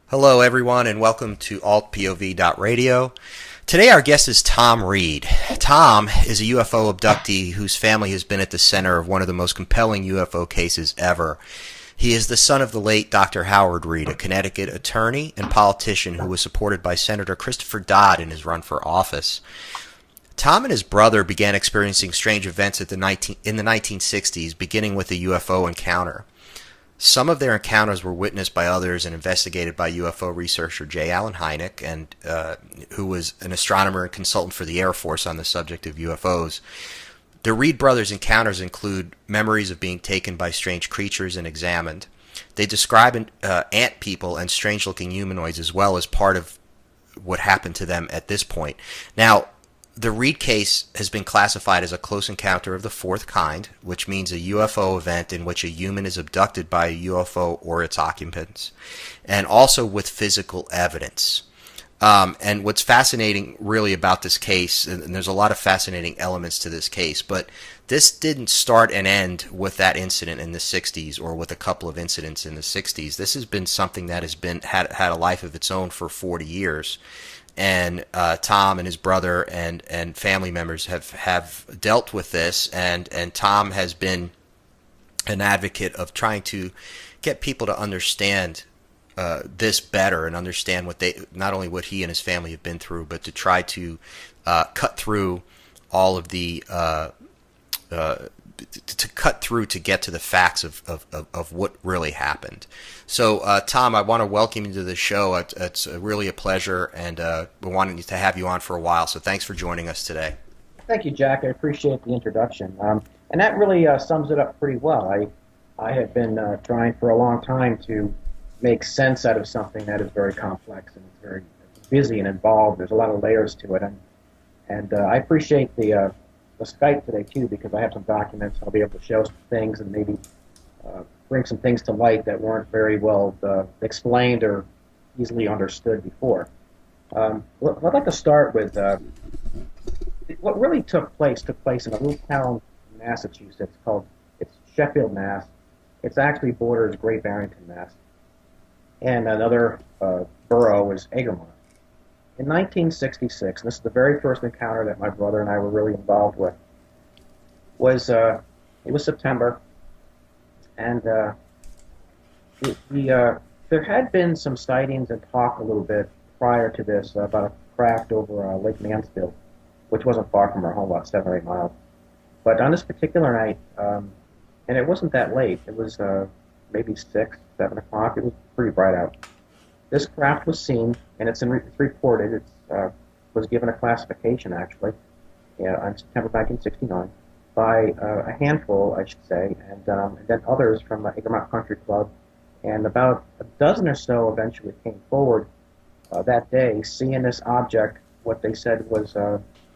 Hello, everyone, and welcome to altPOV.radio. Today, our guest is Thom Reed. Thom is a UFO abductee whose family has been at the center of one of the most compelling UFO cases ever. He is the son of the late Dr. Howard Reed, a Connecticut attorney and politician who was supported by Senator Christopher Dodd in his run for office. Thom and his brother began experiencing strange events in the 1960s, beginning with a UFO encounter. Some of their encounters were witnessed by others and investigated by UFO researcher J. Allen Hynek, and who was an astronomer and consultant for the Air Force on the subject of UFOs. The Reed brothers' encounters include memories of being taken by strange creatures and examined. They describe ant people and strange-looking humanoids as well as part of what happened to them at this point. Now, the Reed case has been classified as a close encounter of the fourth kind, which means a UFO event in which a human is abducted by a UFO or its occupants, and also with physical evidence. And what's fascinating really about this case, and there's a lot of fascinating elements to this case, but this didn't start and end with that incident in the 60s or with a couple of incidents in the 60s. This has been something that has been had a life of its own for 40 years. And Thom and his brother and family members have dealt with this, and Thom has been an advocate of trying to get people to understand this better and understand what they, not only what he and his family have been through, but to try to cut through all of the to get to the facts of what really happened. So, Thom, I want to welcome you to the show. It's really a pleasure, and we wanted to have you on for a while, so thanks for joining us today. Thank you, Jack. I appreciate the introduction. And that really sums it up pretty well. I have been trying for a long time to make sense out of something that is very complex and it's very busy and involved. There's a lot of layers to it, and I appreciate the Skype today too, because I have some documents. I'll be able to show some things and maybe bring some things to light that weren't very well explained or easily understood before. I'd like to start with what really took place in a little town in Massachusetts it's Sheffield, Mass. It's actually borders Great Barrington, Mass. And another borough is Egremont. In 1966, and this is the very first encounter that my brother and I were really involved with, it was September, and there had been some sightings and talk a little bit prior to this about a craft over Lake Mansfield, which wasn't far from our home, about 7 or 8 miles. But on this particular night, and it wasn't that late, it was maybe 6, 7 o'clock, it was pretty bright out. This craft was seen, and it's reported. It was given a classification, actually, on September 1969, by a handful, I should say, and then others from the Egremont Country Club, and about a dozen or so eventually came forward that day, seeing this object, what they said was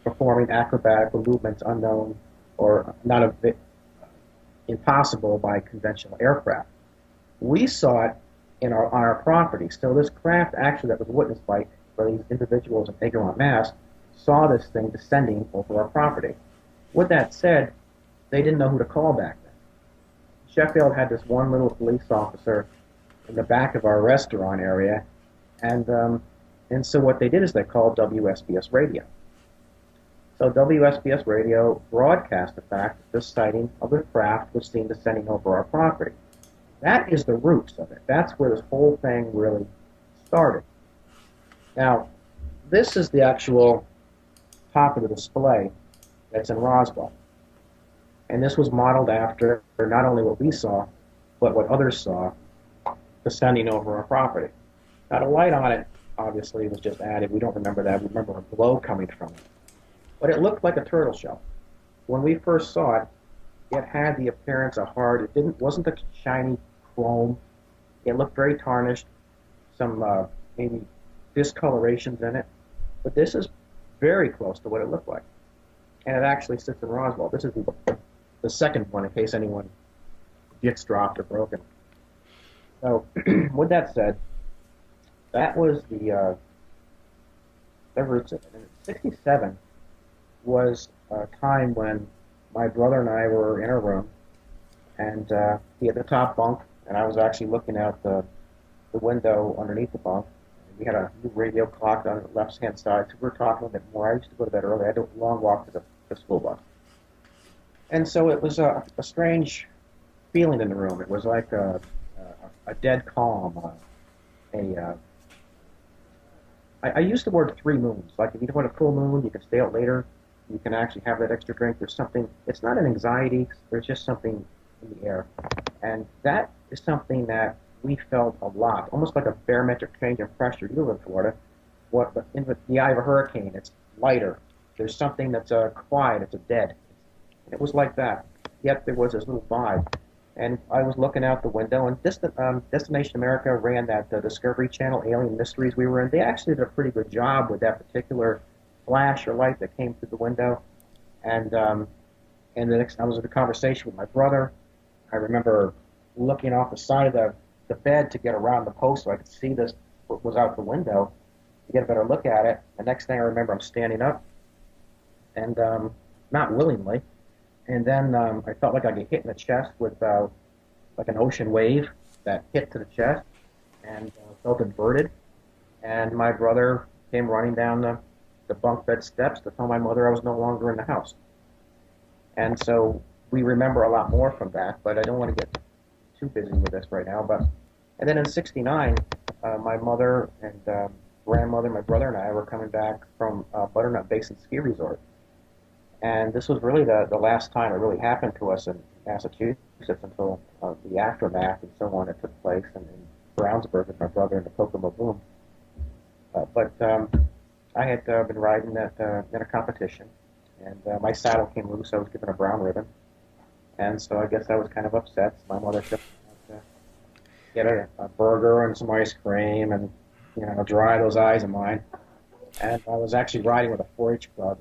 performing acrobatic movements unknown or not a bit impossible by conventional aircraft. We saw it on our property. So this craft actually that was witnessed by these individuals in Egremont, Mass, saw this thing descending over our property. With that said, they didn't know who to call back then. Sheffield had this one little police officer in the back of our restaurant area, and so what they did is they called WSBS radio. So WSBS radio broadcast the fact that this sighting of the craft was seen descending over our property. That is the roots of it. That's where this whole thing really started. Now, this is the actual top of the display that's in Roswell. And this was modeled after not only what we saw, but what others saw descending over our property. Now, the light on it, obviously, was just added. We don't remember that. We remember a glow coming from it. But it looked like a turtle shell. When we first saw it, it had the appearance of hard. Wasn't a shiny chrome. It looked very tarnished. Some maybe discolorations in it. But this is very close to what it looked like. And it actually sits in Roswell. This is the second one in case anyone gets dropped or broken. So, with that said, that was the roots of it. And 1967 was a time when my brother and I were in a room, and he had the top bunk, and I was actually looking out the the window underneath the bunk. We had a new radio clock on the left-hand side, so we were talking a bit more. I used to go to bed early. I had a long walk to the school bus. And so it was a strange feeling in the room. It was like a dead calm. I use the word 3 moons. Like if you want a full moon, you can stay out later. You can actually have that extra drink. There's something, it's not an anxiety. There's just something in the air. And that is something that we felt a lot, almost like a barometric change in pressure. You live in Florida. In the eye of a hurricane, it's lighter. There's something that's quiet, it's dead. And it was like that. Yet there was this little vibe. And I was looking out the window, and Destination America ran that Discovery Channel Alien Mysteries we were in. They actually did a pretty good job with that particular flash or light that came through the window. And the next, I was in a conversation with my brother. I remember looking off the side of the bed to get around the post so I could see what was out the window to get a better look at it. The next thing I remember, I'm standing up, and not willingly. And then I felt like I get hit in the chest with like an ocean wave that hit to the chest, and felt inverted. And my brother came running down the bunk bed steps to tell my mother I was no longer in the house. And so we remember a lot more from that, but I don't want to get too busy with this right now. And then in '69, my mother and grandmother, my brother and I were coming back from Butternut Basin Ski Resort. And this was really the last time it really happened to us in Massachusetts until the aftermath and so on that took place in Brownsburg with my brother in the Kokomo Boom. But I had been riding in a competition, and my saddle came loose. I was given a brown ribbon. And so I guess I was kind of upset. So my mother took me out to get a burger and some ice cream and, dry those eyes of mine. And I was actually riding with a 4-H club.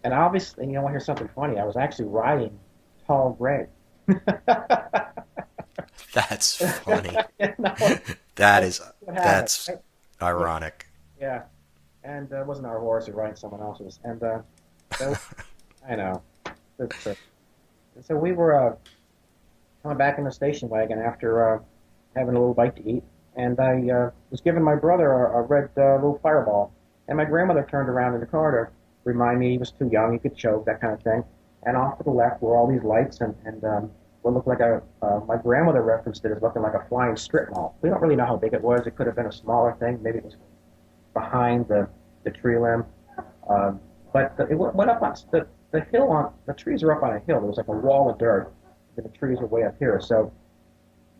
And obviously, want to hear something funny? I was actually riding tall gray. That's funny. That's ironic. Yeah. And it wasn't our horse, we were riding someone else's. And so, I know. And so we were coming back in the station wagon after having a little bite to eat, and I was giving my brother a red little fireball, and my grandmother turned around in the car to remind me he was too young, he could choke, that kind of thing. And off to the left were all these lights, and what looked like my grandmother referenced it as looking like a flying strip mall. We don't really know how big it was. It could have been a smaller thing. Maybe it was behind the tree limb. But it went up on the hill. The trees are up on a hill. There was like a wall of dirt, and the trees were way up here. So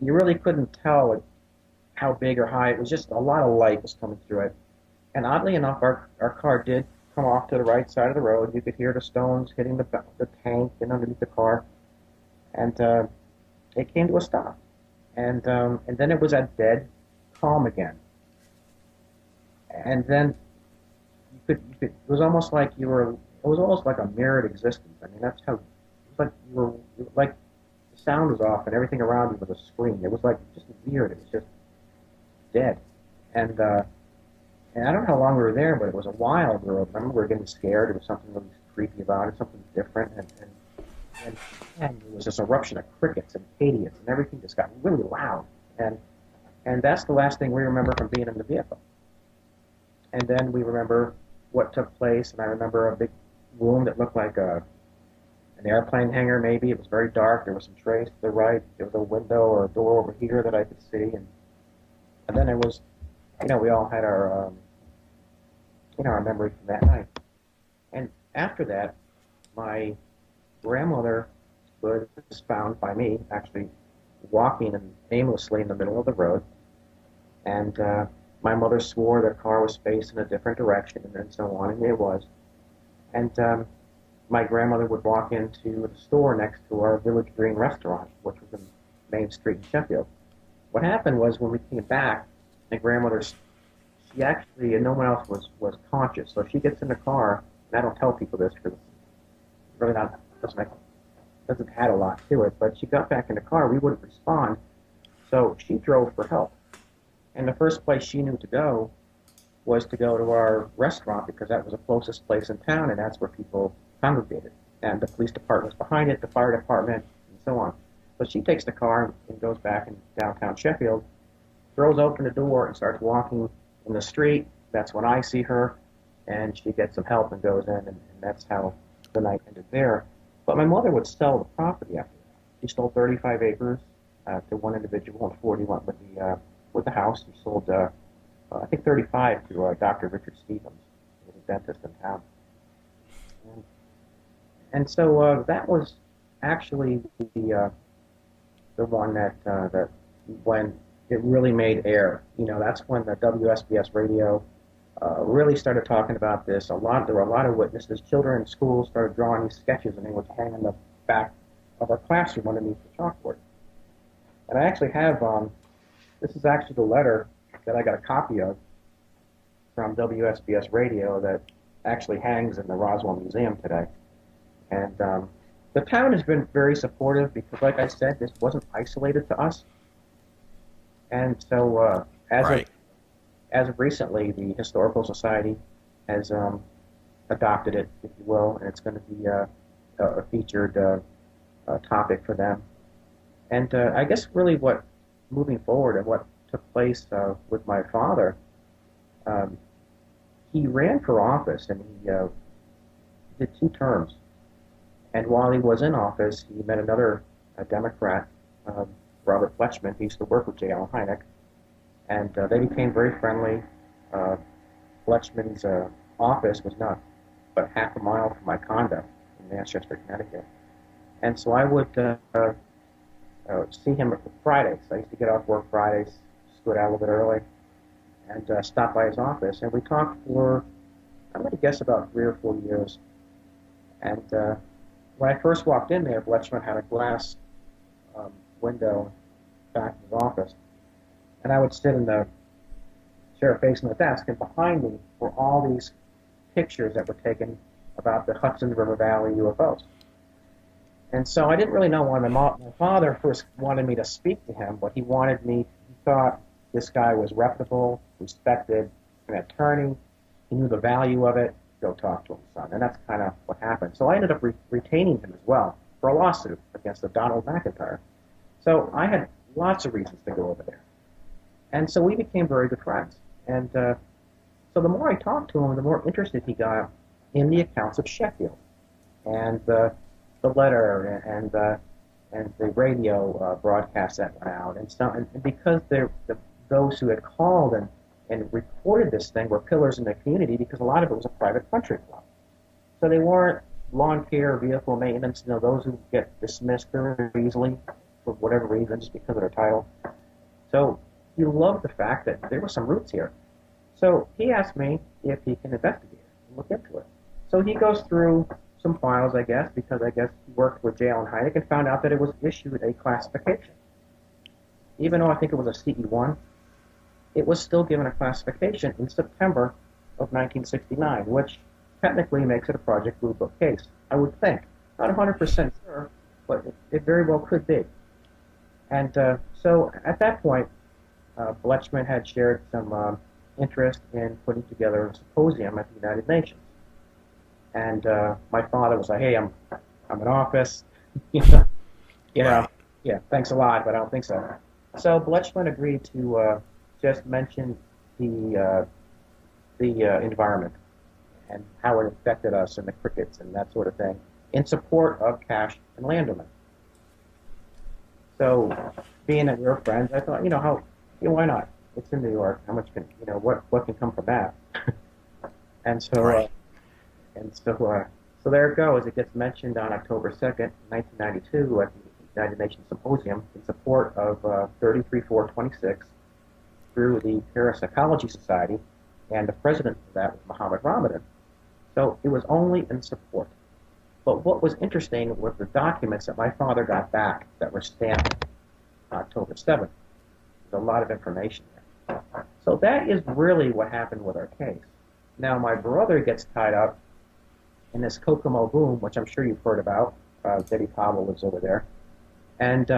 you really couldn't tell how big or high. It was just a lot of light was coming through it. And oddly enough, our car did come off to the right side of the road. You could hear the stones hitting the tank and underneath the car. And it came to a stop. And then it was a dead calm again. And then it was almost like it was almost like a mirrored existence. I mean, that's how, it was like the sound was off and everything around you was a screen. It was like just weird. It was just dead. And I don't know how long we were there, but it was a while. I remember we were getting scared. There was something really creepy about it, something different. And there was this eruption of crickets and idiots, and everything just got really loud. And that's the last thing we remember from being in the vehicle. And then we remember what took place, and I remember a big room that looked like an airplane hangar, maybe. It was very dark. There was some trays to the right. There was a window or a door over here that I could see. And then it was, we all had our memory from that night. And after that, my grandmother was found by me, actually walking aimlessly in the middle of the road. And my mother swore the car was facing a different direction, and so on, and it was. And my grandmother would walk into the store next to our Village Green restaurant, which was in Main Street in Sheffield. What happened was when we came back, my grandmother, she actually, and no one else was conscious, so she gets in the car, and I don't tell people this because it's really not, doesn't add a lot to it, but she got back in the car, we wouldn't respond, so she drove for help. And the first place she knew to go was to go to our restaurant because that was the closest place in town, and that's where people congregated. And the police department was behind it, the fire department, and so on. So she takes the car and goes back in downtown Sheffield throws open the door and starts walking in the street. That's when I see her, and she gets some help and goes in, and that's how the night ended there. But my mother would sell the property after that. She sold 35 acres to one individual, and 40 went with the house. She sold, I think, 35 to Dr. Richard Stevens, who was a dentist in town. And so that was actually the one that when it really made air. That's when the WSBS radio really started talking about this. There were a lot of witnesses. Children in schools started drawing these sketches, and they would hang in the back of our classroom underneath the chalkboard. And I actually have, this is actually the letter that I got a copy of from WSBS radio that actually hangs in the Roswell Museum today. And the town has been very supportive because, like I said, this wasn't isolated to us. And so as of recently, the Historical Society has adopted it, if you will, and it's going to be a featured topic for them. And I guess really moving forward and what took place with my father, he ran for office and he did 2 terms. And while he was in office, he met another Democrat, Robert Fletchman. He used to work with J. Allen Hynek. And they became very friendly. Fletchman's office was not but half a mile from my condo in Manchester, Connecticut. And so I would see him Fridays. I used to get off work Fridays, scoot out a little bit early, and stop by his office. And we talked for, I'm going to guess, about 3 or 4 years. And when I first walked in there, Fletchman had a glass window back of his office. And I would sit in the chair facing the desk, and behind me were all these pictures that were taken about the Hudson River Valley UFOs. And so I didn't really know why my father first wanted me to speak to him, but he thought this guy was reputable, respected, an attorney. He knew the value of it. Go talk to him, son. And that's kind of what happened. So I ended up retaining him as well for a lawsuit against the Donald McIntyre. So I had lots of reasons to go over there. And so we became very good friends. And so the more I talked to him, the more interested he got in the accounts of Sheffield and the letter and the radio broadcast that went out. And because those who had called and reported this thing were pillars in the community, because a lot of it was a private country club. So they weren't lawn care, vehicle maintenance, those who get dismissed very easily for whatever reason, just because of their title. So he loved the fact that there were some roots here. So he asked me if he can investigate it and look into it. So he goes through some files, I guess, because I guess he worked with J. Allen Hynek and found out that it was issued a classification. Even though I think it was a CE1, it was still given a classification in September of 1969, which technically makes it a Project Blue Book case, I would think. Not 100% sure, but it very well could be. And so at that point, Fletchman had shared some interest in putting together a symposium at the United Nations. And my father was like, hey, I'm in office, yeah, thanks a lot, but I don't think so. So Fletchman agreed to just mention the environment and how it affected us and the crickets and that sort of thing in support of cash and land domain. So being that we're friends, I thought, why not? It's in New York. How much can, what can come from that? And so, right. So there it goes. It gets mentioned on October 2nd, 1992 at the United Nations Symposium in support of 33426 through the Parapsychology Society, and the president of that was Muhammad Ramadan. So it was only in support. But what was interesting was the documents that my father got back that were stamped on October 7th. There's a lot of information there. So that is really what happened with our case. Now my brother gets tied up in this Kokomo boom, which I'm sure you've heard about. Betty Pavel lives over there. And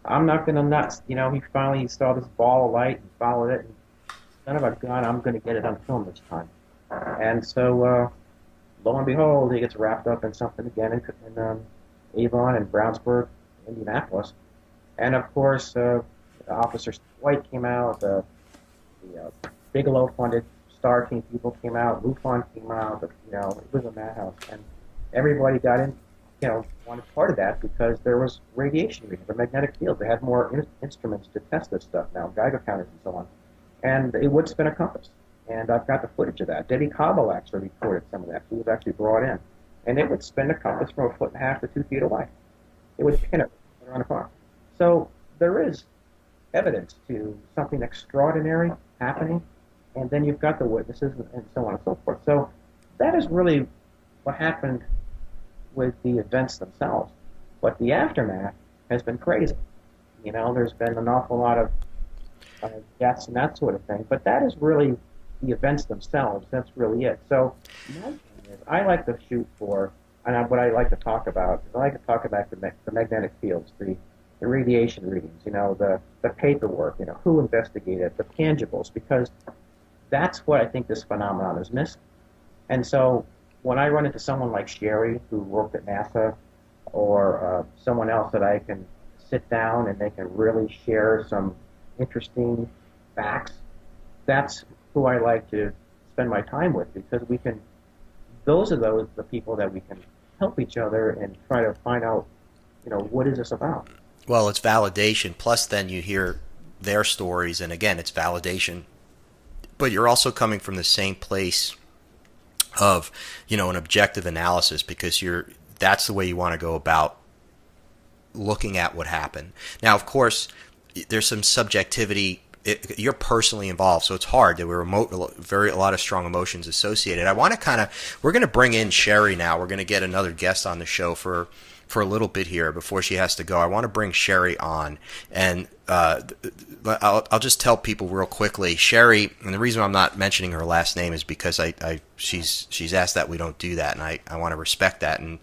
I'm not going to nuts. He finally saw this ball of light and followed it. And son of a gun, I'm going to get it on film this time. And so, lo and behold, he gets wrapped up in something again in Avon and Brownsburg, Indianapolis. And of course, Officer White came out, the Bigelow-funded Star Team people came out, MUFON came out, it was a madhouse. And everybody got in, wanted part of that because there was radiation reading, the magnetic field. They had more instruments to test this stuff now, Geiger counters and so on. And it would spin a compass. And I've got the footage of that. Debbie Cobble actually recorded some of that. She was actually brought in. And it would spin a compass from 1.5 to 2 feet away. It would pin it around a farm. So there is evidence to something extraordinary happening, and then you've got the witnesses and so on and so forth. So that is really what happened with the events themselves. But the aftermath has been crazy. There's been an awful lot of deaths and that sort of thing, but that is really the events themselves. That's really it. So my thing is, I like to shoot for, and what I like to talk about is I like to talk about the magnetic fields, the radiation readings, the paperwork, who investigated, the tangibles, because that's what I think this phenomenon is missing. And so when I run into someone like Sherry, who worked at NASA, or someone else that I can sit down and they can really share some interesting facts, that's who I like to spend my time with, because those are the people that we can help each other and try to find out, what is this about? Well, it's validation. Plus, then you hear their stories, and again, it's validation. But you're also coming from the same place of, an objective analysis, because that's the way you want to go about looking at what happened. Now, of course, there's some subjectivity. You're personally involved, so it's hard. There were a lot of strong emotions associated. I want to we're going to bring in Sherry now. We're going to get another guest on the show for a little bit here before she has to go. I want to bring Sherry on, and I'll just tell people real quickly. Sherry, and the reason I'm not mentioning her last name is because she's asked that we don't do that, and I want to respect that. And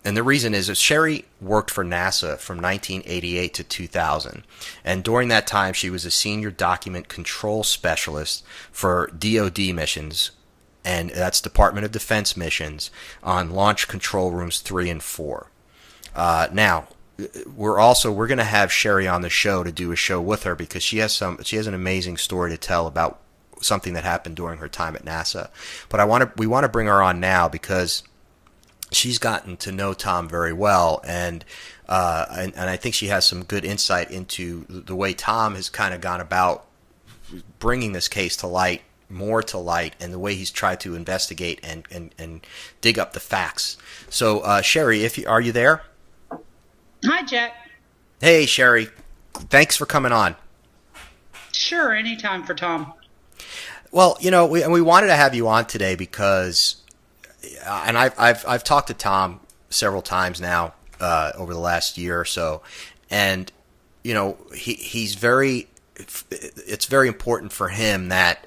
the reason is that Sherry worked for NASA from 1988 to 2000, and during that time she was a senior document control specialist for DoD missions, and that's Department of Defense missions, on Launch Control Rooms 3 and 4. Now, we're going to have Sherry on the show to do a show with her, because she has an amazing story to tell about something that happened during her time at NASA. But we want to bring her on now because she's gotten to know Thom very well, and I think she has some good insight into the way Thom has kind of gone about bringing this case to light, and the way he's tried to investigate and dig up the facts. So, Sherry, are you there? Hi, Jack. Hey, Sherry. Thanks for coming on. Sure, anytime for Thom. Well, we wanted to have you on today because, and I've talked to Thom several times now over the last year or so, and he's very. It's very important for him that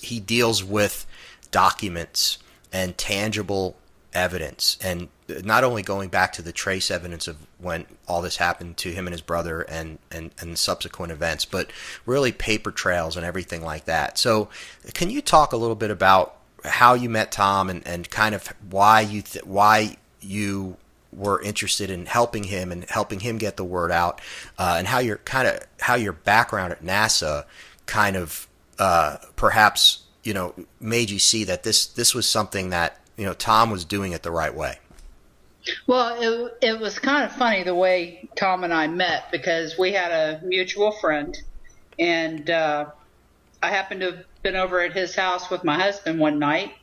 he deals with documents and tangible evidence, and not only going back to the trace evidence of when all this happened to him and his brother and subsequent events, but really paper trails and everything like that. So can you talk a little bit about how you met Thom and kind of why you were interested in helping him and helping him get the word out, and how your background at NASA kind of perhaps made you see that this was something that Thom was doing it the right way? Well, it was kind of funny the way Thom and I met, because we had a mutual friend, and I happened to have been over at his house with my husband one night,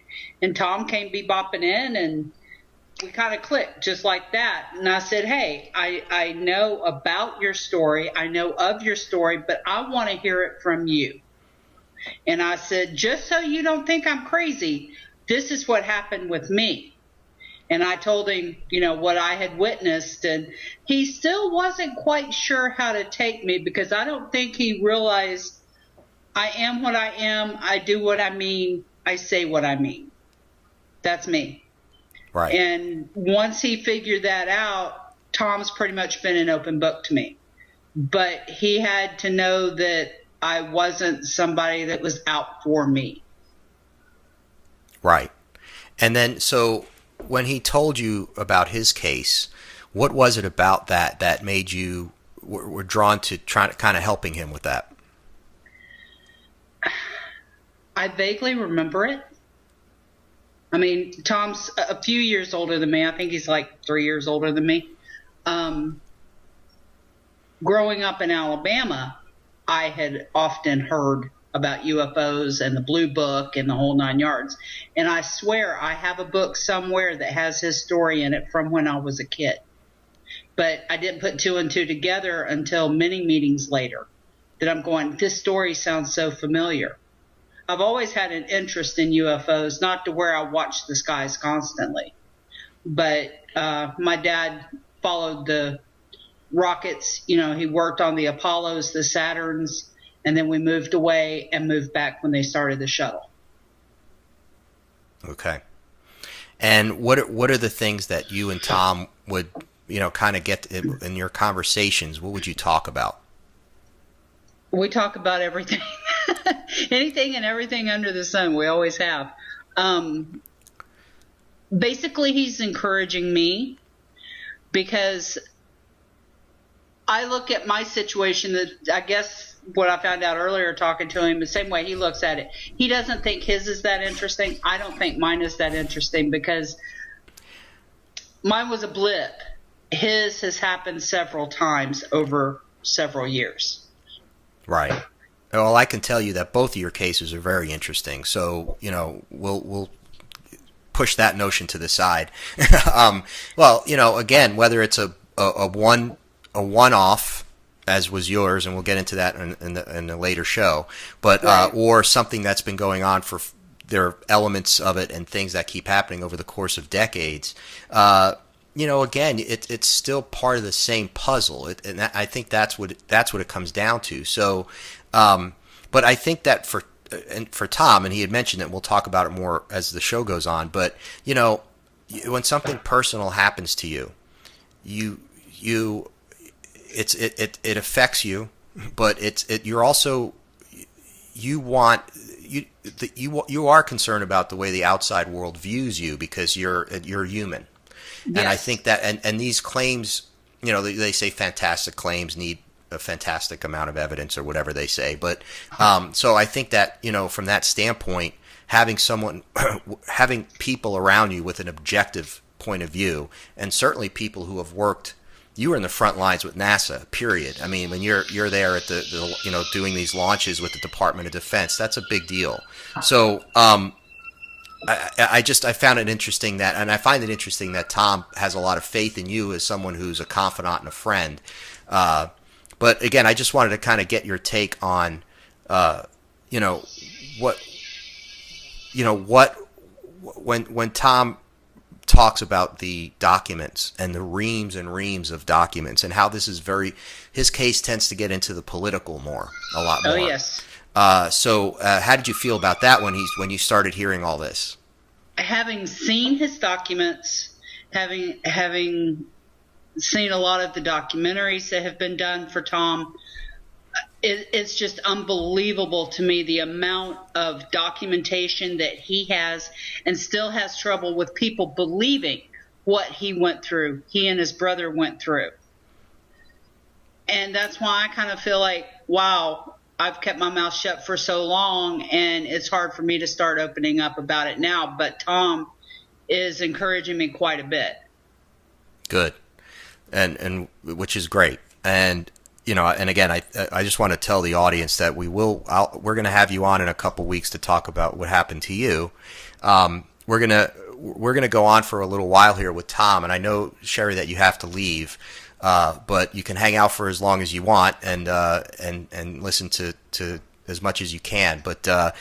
and Thom came bebopping in, and we kind of clicked just like that. And I said, hey, I know about your story. I know of your story, but I want to hear it from you. And I said, just so you don't think I'm crazy, this is what happened with me. And I told him, what I had witnessed. And he still wasn't quite sure how to take me, because I don't think he realized I am what I am. I do what I mean. I say what I mean. That's me. Right. And once he figured that out, Thom's pretty much been an open book to me. But he had to know that I wasn't somebody that was out for me. Right. And then, so when he told you about his case, what was it about that made you were drawn to trying to kind of helping him with that? I vaguely remember it. I mean, Tom's a few years older than me. I think he's like 3 years older than me. Growing up in Alabama, I had often heard about UFOs and the Blue Book and the whole 9 yards. And I swear I have a book somewhere that has his story in it from when I was a kid. But I didn't put 2 and 2 together until many meetings later that I'm going, this story sounds so familiar. I've always had an interest in UFOs, not to where I watch the skies constantly. But my dad followed the rockets. You know, he worked on the Apollos, the Saturns, and then we moved away and moved back when they started the shuttle. Okay. And what are the things that you and Thom would, kind of get in your conversations? What would you talk about? We talk about everything. Anything and everything under the sun. We always have. Basically, he's encouraging me because I look at my situation that I guess what I found out earlier talking to him, the same way he looks at it. He doesn't think his is that interesting. I don't think mine is that interesting because mine was a blip. His has happened several times over several years. Right. Well, I can tell you that both of your cases are very interesting. So, we'll push that notion to the side. Well, again, whether it's a one-off, as was yours, and we'll get into that in a later show, but right. Or something that's been going on for there are elements of it and things that keep happening over the course of decades. Again, it's still part of the same puzzle, and I think that's what it comes down to. So, but I think that for Thom, and he had mentioned it, we'll talk about it more as the show goes on. But when something personal happens to you, it affects you, but you're also you are concerned about the way the outside world views you because you're human. Yes. And I think that, and these claims, they say fantastic claims need a fantastic amount of evidence or whatever they say. But, so I think that, from that standpoint, having people around you with an objective point of view, and certainly people who have worked, you were in the front lines with NASA, period. I mean, when you're there at the doing these launches with the Department of Defense, that's a big deal. So, I found it interesting that, and I find it interesting that Thom has a lot of faith in you as someone who's a confidant and a friend. But again, I just wanted to kind of get your take on, when Thom talks about the documents and the reams and reams of documents and how this is his case tends to get into the political a lot more. Oh, yes. So how did you feel about that when you started hearing all this? Having seen his documents, having seen a lot of the documentaries that have been done for Thom, it's just unbelievable to me the amount of documentation that he has and still has trouble with people believing what he and his brother went through. And that's why I kind of feel like, wow, I've kept my mouth shut for so long, and it's hard for me to start opening up about it now. But Thom is encouraging me quite a bit. Good, and which is great. And and again, I just want to tell the audience that we're going to have you on in a couple weeks to talk about what happened to you. We're gonna go on for a little while here with Thom, and I know, Sherry, that you have to leave. But you can hang out for as long as you want and listen to as much as you can. But I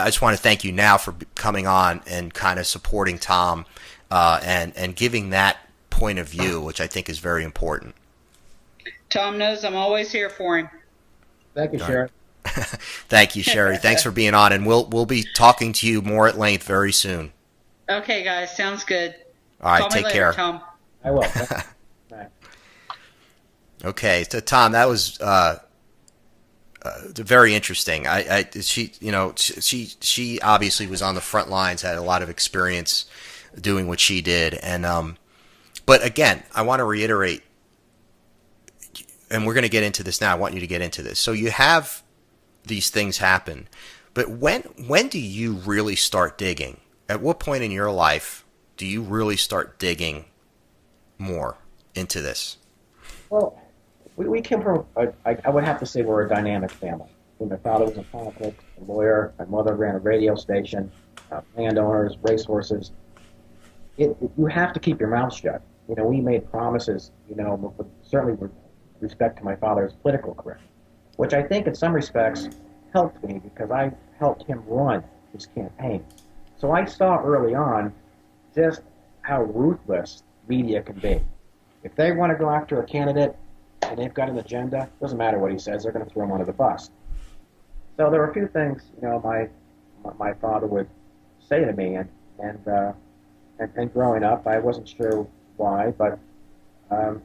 just want to thank you now for coming on and kind of supporting Thom and giving that point of view, which I think is very important. Thom knows I'm always here for him. Thank you, Sherry. Thank you, Sherry. Thanks for being on, and we'll be talking to you more at length very soon. Okay, guys, sounds good. All right, Call take me later, care. Thom. I will. Bye. Okay, so Thom, that was very interesting. She obviously was on the front lines, had a lot of experience doing what she did, and but again, I want to reiterate, and we're going to get into this now. I want you to get into this. So you have these things happen, but when do you really start digging? At what point in your life do you really start digging more into this? Well, we came from, I would have to say we're a dynamic family. My father was in politics, a lawyer. My mother ran a radio station, landowners, racehorses. You have to keep your mouth shut. We made promises, certainly with respect to my father's political career, which I think in some respects helped me because I helped him run his campaign. So I saw early on just how ruthless media can be. If they want to go after a candidate and they've got an agenda, doesn't matter what he says, they're going to throw him under the bus. So there were a few things, my father would say to me, and growing up, I wasn't sure why, but one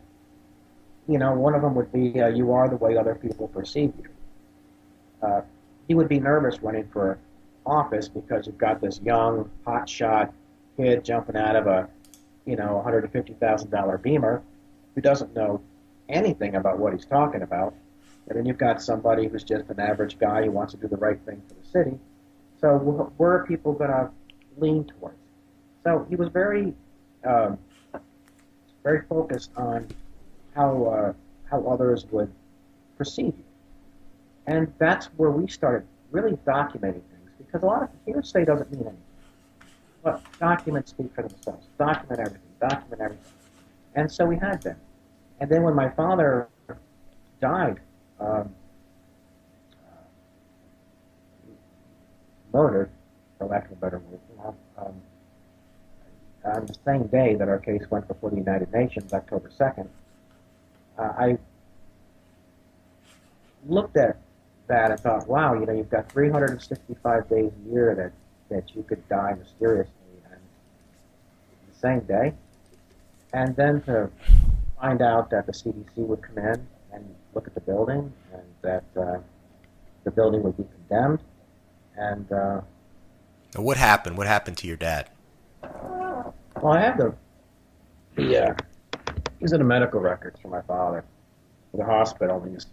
of them would be, you are the way other people perceive you. He would be nervous running for office because you've got this young, hotshot kid jumping out of a, $150,000 Beamer who doesn't know anything about what he's talking about. And then you've got somebody who's just an average guy who wants to do the right thing for the city. So where are people going to lean towards? So he was very, very focused on how others would perceive you. And that's where we started really documenting things, because a lot of hearsay doesn't mean anything. But documents speak for themselves. Document everything. And so we had them. And then when my father died, murdered, for lack of a better word, on the same day that our case went before the United Nations, October 2nd, I looked at that and thought, wow, you've got 365 days a year that you could die mysteriously and the same day. And then to find out that the CDC would come in and look at the building and that the building would be condemned. And what happened? What happened to your dad? Well, I have these are the medical records for my father. For the hospital, he's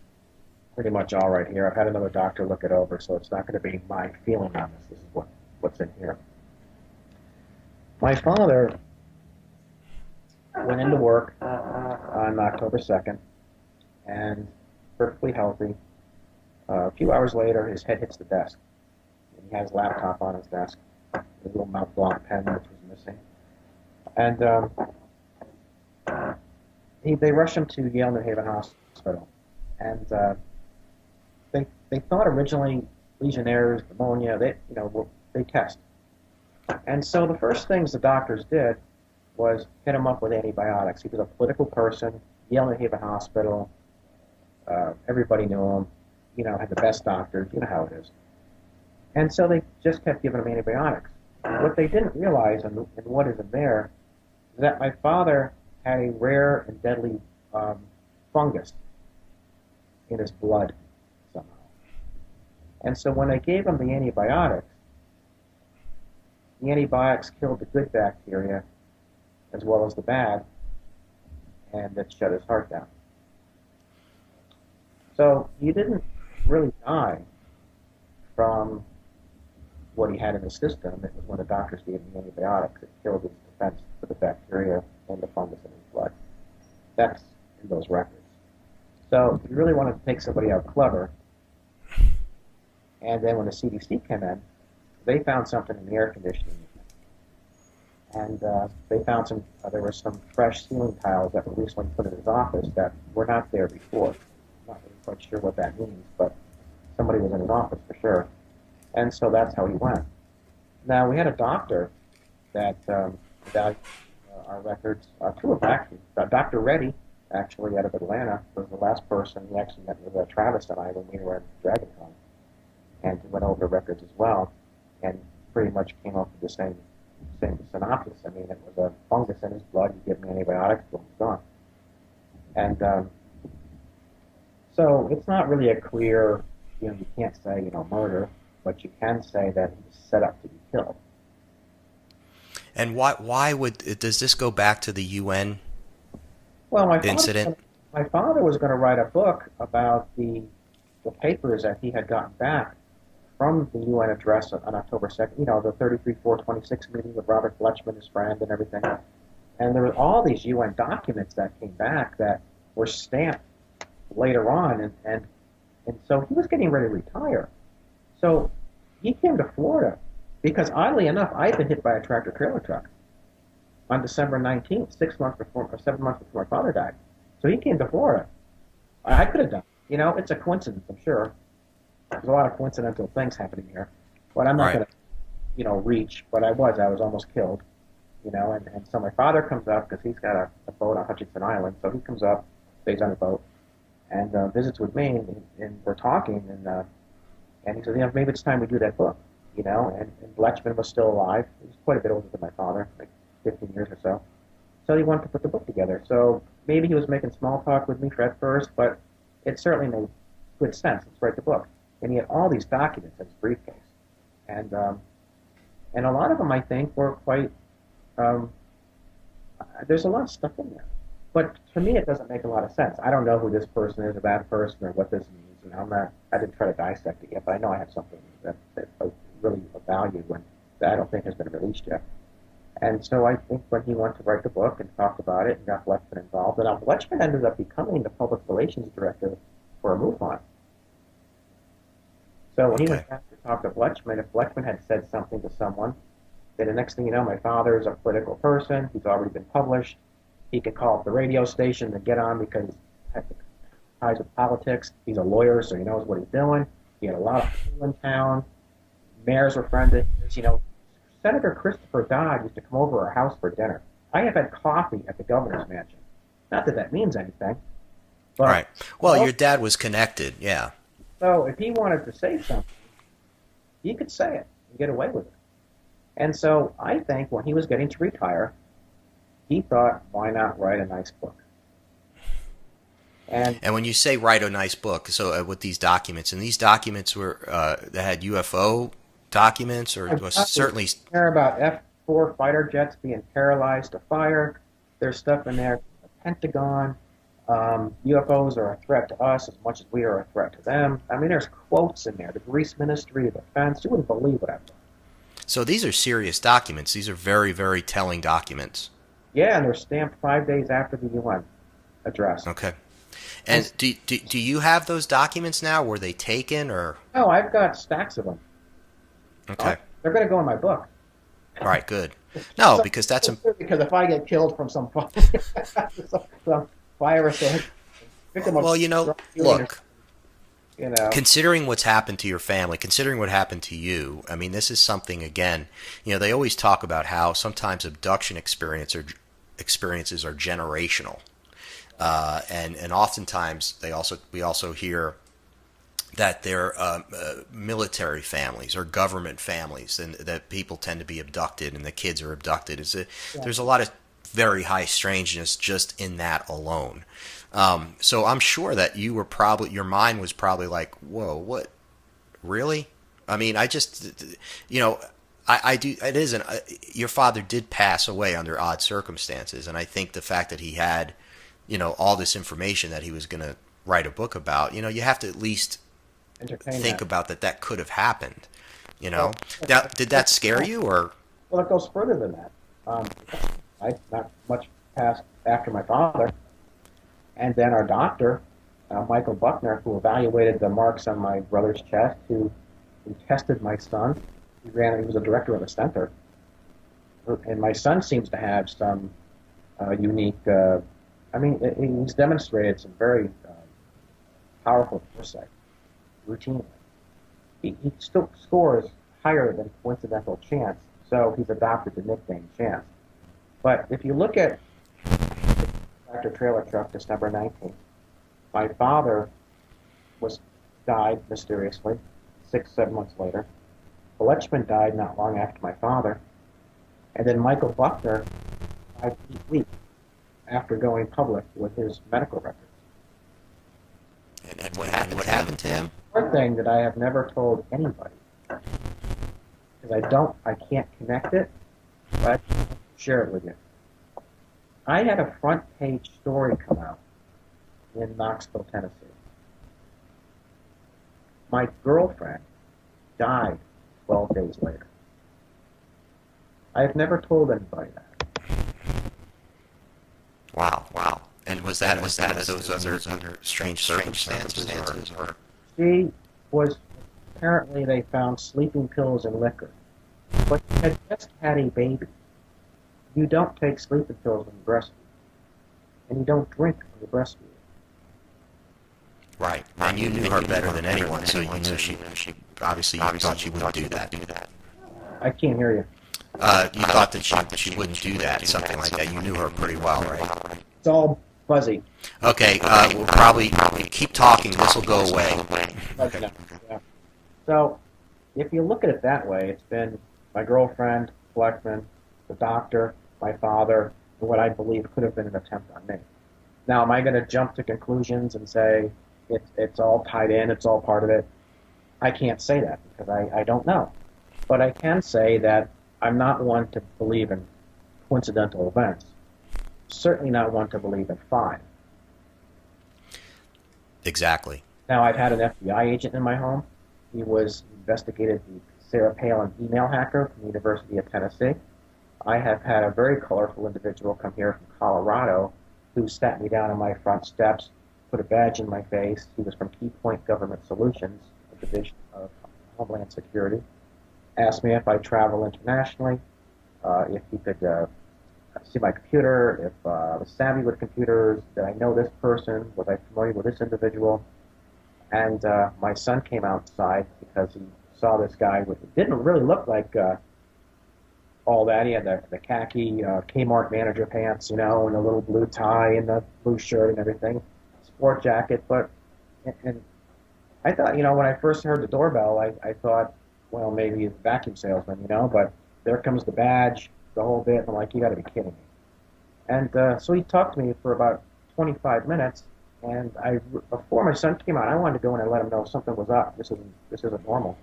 pretty much all right here. I've had another doctor look it over, so it's not going to be my feeling on this. This is what's in here. My father went into work on October 2nd, and perfectly healthy. A few hours later, his head hits the desk. And he has his laptop on his desk, a little Mount Blanc pen which was missing. And they rushed him to Yale New Haven Hospital. And they thought originally Legionnaires, pneumonia, they test. And so the first things the doctors did was hit him up with antibiotics. He was a political person, Yale New Haven Hospital. Everybody knew him, had the best doctors, you know how it is. And so they just kept giving him antibiotics. What they didn't realize, and what is in there, is that my father had a rare and deadly fungus in his blood somehow. And so when they gave him the antibiotics killed the good bacteria as well as the bad, and it shut his heart down. So he didn't really die from what he had in his system. It was when the doctors gave him the antibiotics, it killed his defense for the bacteria and the fungus in his blood. That's in those records. So if you really wanted to take somebody out clever, and then when the CDC came in, they found something in the air conditioning unit. And they found there were some fresh ceiling tiles that were recently put in his office that were not there before. I'm not really quite sure what that means, but somebody was in his office for sure. And so that's how he went. Now, we had a doctor that evaluated our records, two of them actually. Dr. Reddy, actually, out of Atlanta, was the last person. He actually met with Travis and I when we were at DragonCon. And he went over the records as well, and pretty much came up with the same synopsis. I mean, it was a fungus in his blood. You give him antibiotics, boom, it's gone. And so it's not really a clear, you can't say, murder, but you can say that he was set up to be killed. And does this go back to the UN well, my incident? my father was going to write a book about the papers that he had gotten back from the UN address on October 2nd, you know, the 33-4-26 meeting with Robert Fletchman, his friend, and everything. And there were all these UN documents that came back that were stamped later on, and so he was getting ready to retire. So he came to Florida because, oddly enough, I had been hit by a tractor-trailer truck on December 19th, 7 months before my father died. So he came to Florida. I could have done it. You know, it's a coincidence, I'm sure. There's a lot of coincidental things happening here. But I'm not going to, you know, reach. But I was almost killed. You know, and so my father comes up because he's got a boat on Hutchinson Island. So he comes up, stays on the boat, and visits with me, and we're talking, and he says, you know, maybe it's time we do that book, you know, and Fletchman was still alive. He was quite a bit older than my father, like 15 years or so. So he wanted to put the book together. So maybe he was making small talk with me at first, but it certainly made good sense. Let's write the book. And he had all these documents in his briefcase. And a lot of them, I think, were quite, there's a lot of stuff in there. But to me, it doesn't make a lot of sense. I don't know who this person is, or that person, or what this means. You know, I didn't try to dissect it yet, but I know I have something that really of value and that I don't think has been released yet. And so I think when he went to write the book and talk about it and got Fletchman involved, and Fletchman ended up becoming the public relations director for a MUFON. So when he went back to talk to Fletchman, if Fletchman had said something to someone, then the next thing you know, my father is a political person. He's already been published. He could call up the radio station and get on because he has ties with politics. He's a lawyer, so he knows what he's doing. He had a lot of people in town. Mayors were friends of his. You know, Senator Christopher Dodd used to come over our house for dinner. I have had coffee at the governor's mansion. Not that that means anything. But, right. Well, your dad was connected, yeah. So if he wanted to say something, he could say it and get away with it. And so I think when he was getting to retire, he thought, why not write a nice book? And when you say write a nice book, so with these documents, and these documents were that had UFO documents, or was certainly care about F-4 fighter jets being paralyzed to fire. There's stuff in there. The Pentagon, UFOs are a threat to us as much as we are a threat to them. I mean, there's quotes in there. The Greece Ministry of Defense. You wouldn't believe what I've done. So these are serious documents. These are very, very telling documents. Yeah, and they're stamped 5 days after the UN address. Okay. And do you have those documents now? Were they taken or? No, I've got stacks of them. Okay. They're going to go in my book. All right, good. No, because that's because if I get killed from some virus or victim of well, you know, look. You know, considering what's happened to your family, considering what happened to you, I mean, this is something, again, you know, they always talk about how sometimes abduction experiences are generational. And oftentimes we also hear that they're military families or government families, and that people tend to be abducted and the kids are abducted. There's a lot of very high strangeness just in that alone. So I'm sure that your mind was probably like, whoa, what? Really? I mean, I just, you know, I do, it isn't, your father did pass away under odd circumstances. And I think the fact that he had, you know, all this information that he was going to write a book about, you know, you have to at least think about that could have happened, you know? Now, did that scare you or? Well, it goes further than that. Not much passed after my father. And then our doctor, Michael Buckner, who evaluated the marks on my brother's chest, who tested my son. He was a director of a center. And my son seems to have some unique, he's demonstrated some very powerful foresight, routinely. He still scores higher than coincidental chance, so he's adopted the nickname Chance. But if you look at tractor trailer truck, December 19th. My father died mysteriously 6-7 months later. Fletchman died not long after my father. And then Michael Buckner died 8 weeks after going public with his medical records. And what happened to him? One thing that I have never told anybody, because I can't connect it, but I can share it with you. I had a front page story come out in Knoxville, Tennessee. My girlfriend died 12 days later. I have never told anybody that. Wow, wow. And was that those under strange circumstances? Or? She was, apparently they found sleeping pills and liquor. But she had just had a baby. You don't take sleeping pills when you breastfeed. And you don't drink when you breastfeed. Right. And you knew her better than anyone, so you knew she obviously you thought she wouldn't do that. I can't hear you. You thought that she wouldn't do that, something like that. You knew her pretty well, right? It's all fuzzy. Okay, we'll probably keep talking. This will go away. Okay. Yeah. So, if you look at it that way, it's been my girlfriend, Fleckman, the doctor, my father, and what I believe could have been an attempt on me. Now, am I going to jump to conclusions and say it's all tied in, it's all part of it? I can't say that because I don't know. But I can say that I'm not one to believe in coincidental events. Certainly not one to believe in 5. Exactly. Now, I've had an FBI agent in my home. He investigated the Sarah Palin email hacker from the University of Tennessee. I have had a very colorful individual come here from Colorado who sat me down on my front steps, put a badge in my face. He was from Key Point Government Solutions, a division of Homeland Security. Asked me if I travel internationally, if he could see my computer, if I was savvy with computers, did I know this person, was I familiar with this individual. And my son came outside because he saw this guy with, it didn't really look like all that. He had the khaki Kmart manager pants, you know, and the little blue tie and the blue shirt and everything, sport jacket. But and I thought, you know, when I first heard the doorbell, I thought, well, maybe he's a vacuum salesman, you know. But there comes the badge, the whole bit. And I'm like, you got to be kidding me. And so he talked to me for about 25 minutes. And before my son came out, I wanted to go in and let him know something was up. This isn't normal.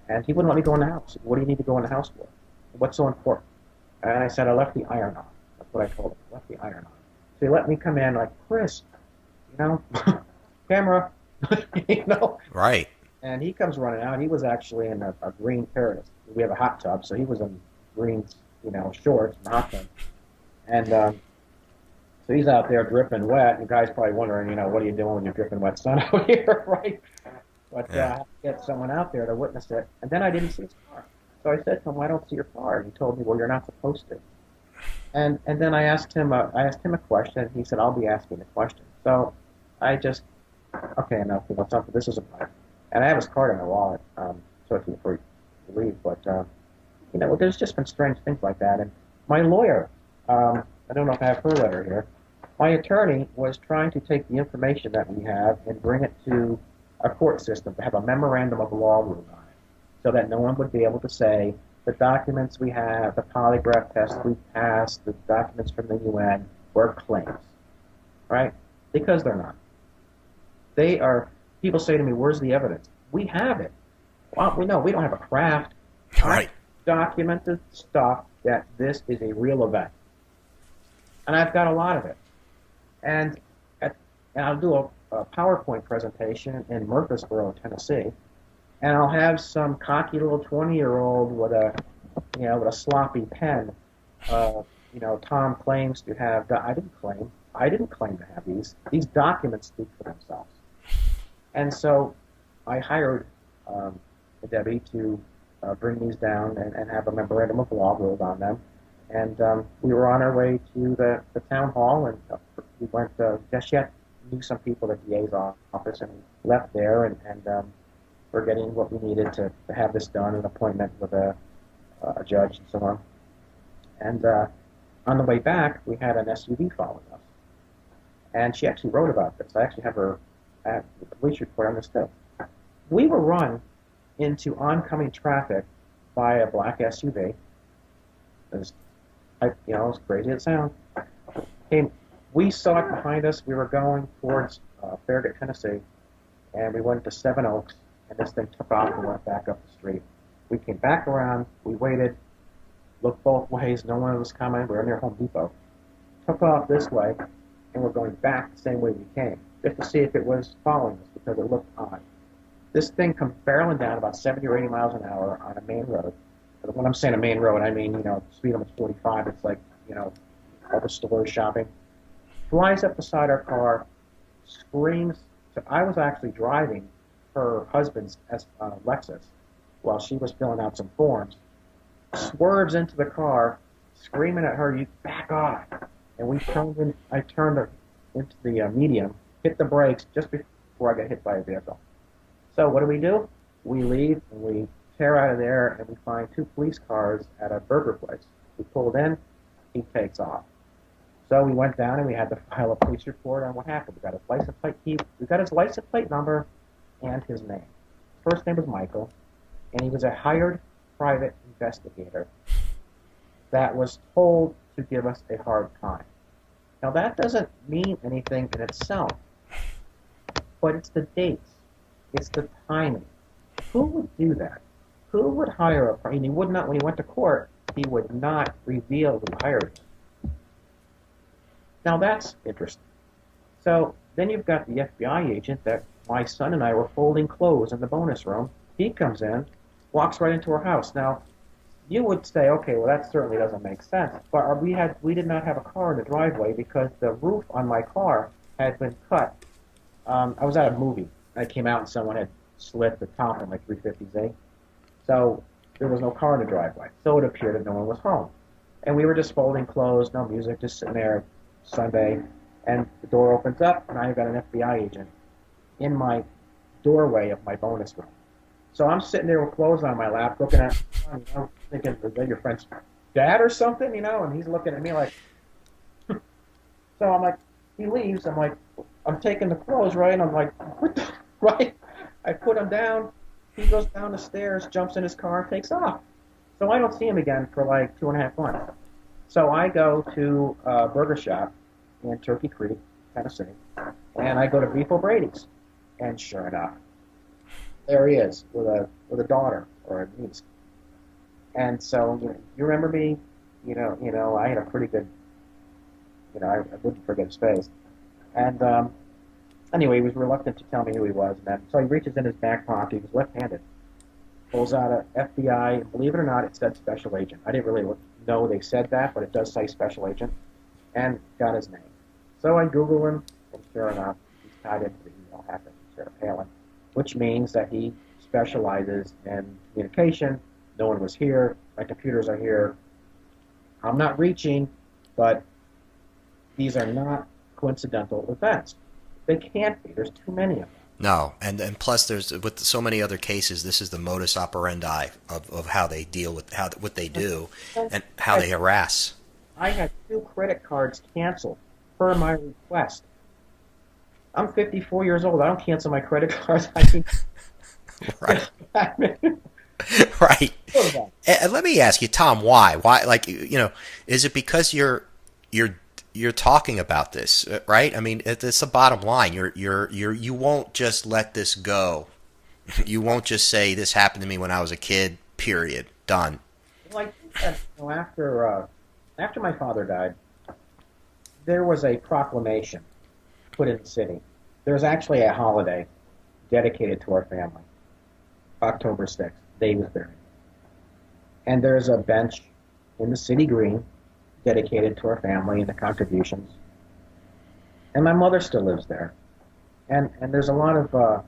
And he wouldn't let me go in the house. What do you need to go in the house for? What's so important? And I said, I left the iron on. That's what I told him. I left the iron on. So he let me come in like, Chris, you know, camera, you know. Right. And he comes running out. He was actually in a green pair. We have a hot tub, so he was in green, you know, shorts and hot tub. And so he's out there dripping wet. And the guy's probably wondering, you know, what are you doing when you're dripping wet sun out here, right? But I had to get someone out there to witness it. And then I didn't see his car. So I said to him, "Why don't I see your car?" And he told me, "Well, you're not supposed to." And then I asked him a question. He said, "I'll be asking the question." So I just, okay, enough. You know, something. This is a, and I have his card in my wallet. So if you leave, but you know, there's just been strange things like that. And my lawyer, I don't know if I have her letter here. My attorney was trying to take the information that we have and bring it to a court system to have a memorandum of law rule on it, so that no one would be able to say the documents we have, the polygraph test we passed, the documents from the UN were claims, right? Because they're not. They are. People say to me, "Where's the evidence?" We have it. Well, we know we don't have a craft. Right. Documented stuff that this is a real event, and I've got a lot of it. And I'll do a PowerPoint presentation in Murfreesboro, Tennessee, and I'll have some cocky little 20-year-old with a sloppy pen. You know, Thom claims to have. I didn't claim to have these. These documents speak for themselves. And so I hired Debbie to bring these down and have a memorandum of law ruled on them. And we were on our way to the town hall, and we went. She knew some people at the DA's office, and we left there, and we're getting what we needed to have this done, an appointment with a judge and so on. And on the way back, we had an SUV following us, and she actually wrote about this. I actually have her at the police report on this too. We were run into oncoming traffic by a black SUV. As crazy as it sounds. We saw it behind us. We were going towards Farragut, Tennessee, and we went to Seven Oaks, and this thing took off and went back up the street. We came back around. We waited, looked both ways. No one was coming. We were near Home Depot. Took off this way, and we're going back the same way we came, just to see if it was following us, because it looked odd. This thing comes barreling down about 70 or 80 miles an hour on a main road. When I'm saying a main road, I mean, speed limit's 45. It's like, all the stores, shopping. Flies up beside our car, screams. So I was actually driving her husband's Lexus while she was filling out some forms. Swerves into the car, screaming at her, "You back off!" And we turned in. I turned her into the medium, hit the brakes just before I got hit by a vehicle. So what do? We leave and we tear out of there, and we find 2 police cars at a burger place. We pulled in. He takes off. So we went down and we had to file a police report on what happened. We got his license plate. We got his license plate number and his name. His first name was Michael, and he was a hired private investigator that was told to give us a hard time. Now that doesn't mean anything in itself, but it's the dates, it's the timing. Who would do that? Who would hire a? He would not. When he went to court, he would not reveal who hired him. Now that's interesting. So then you've got the FBI agent that my son and I were folding clothes in the bonus room. He comes in, walks right into our house. Now, you would say, okay, well that certainly doesn't make sense. But we did not have a car in the driveway because the roof on my car had been cut. I was at a movie. I came out and someone had slit the top of my 350Z. So there was no car in the driveway. So it appeared that no one was home. And we were just folding clothes, no music, just sitting there Sunday. And the door opens up, and I've got an FBI agent in my doorway of my bonus room. So I'm sitting there with clothes on my lap, looking at him, thinking, is that your friend's dad or something, And he's looking at me like, so I'm like, he leaves. I'm like, I'm taking the clothes, right? And I'm like, what the, right? I put him down. He goes down the stairs, jumps in his car, and takes off. So I don't see him again for like 2.5 months. So I go to a burger shop in Turkey Creek, Tennessee, and I go to Beef O'Brady's. And sure enough, there he is with a daughter or a niece. And so you remember me, I had a pretty good, I wouldn't forget his face. And anyway, he was reluctant to tell me who he was. And so he reaches in his back pocket. He was left-handed. Pulls out a FBI, and believe it or not, it said special agent. I didn't really know they said that, but it does say special agent. And got his name. So I Google him, and sure enough, he's tied into the email hacker, Sarah Palin, which means that he specializes in communication. No one was here. My computers are here. I'm not reaching, but these are not coincidental events. They can't be. There's too many of them. No, and plus there's, with so many other cases, this is the modus operandi of how they deal with what they do and how they harass. I had 2 credit cards canceled per my request. I'm 54 years old. I don't cancel my credit cards. Right. Right. And let me ask you, Tom, why? Why? Like, is it because you're talking about this, right? I mean, it's the bottom line. You won't just let this go. You won't just say this happened to me when I was a kid. Period. Done. Well, I think that after my father died, there was a proclamation put in the city. There's actually a holiday dedicated to our family, October 6th. Day was buried. And there's a bench in the city green dedicated to our family and the contributions. And my mother still lives there. And there's a lot of...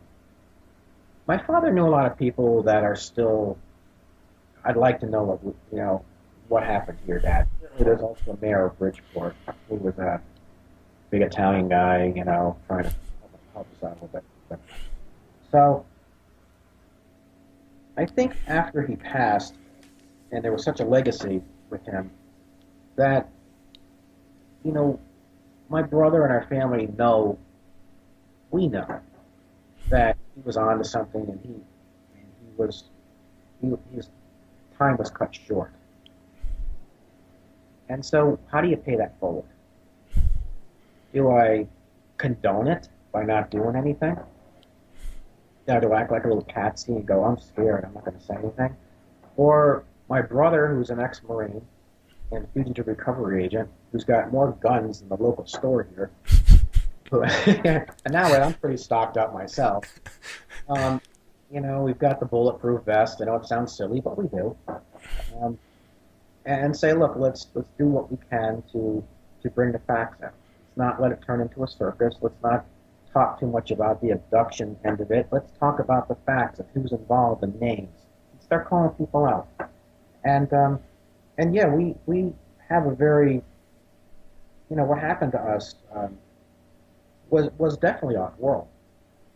my father knew a lot of people that are still... I'd like to know what happened to your dad. There's also a mayor of Bridgeport who was a big Italian guy, trying to help us out a little bit. So, I think after he passed, and there was such a legacy with him, that, my brother and our family we know that he was on to something, and his time was cut short. And so, how do you pay that forward? Do I condone it by not doing anything? Do I act like a little patsy and go, I'm scared, I'm not going to say anything? Or my brother, who's an ex-Marine and fugitive recovery agent, who's got more guns than the local store here, And now I'm pretty stocked up myself. Um, we've got the bulletproof vest. I know it sounds silly, but we do. Um, and say, look, let's do what we can to bring the facts out. Let's not let it turn into a circus. Let's not talk too much about the abduction end of it. Let's talk about the facts of who's involved, the names. Let's start calling people out. And yeah, we have a very, what happened to us was definitely off-world.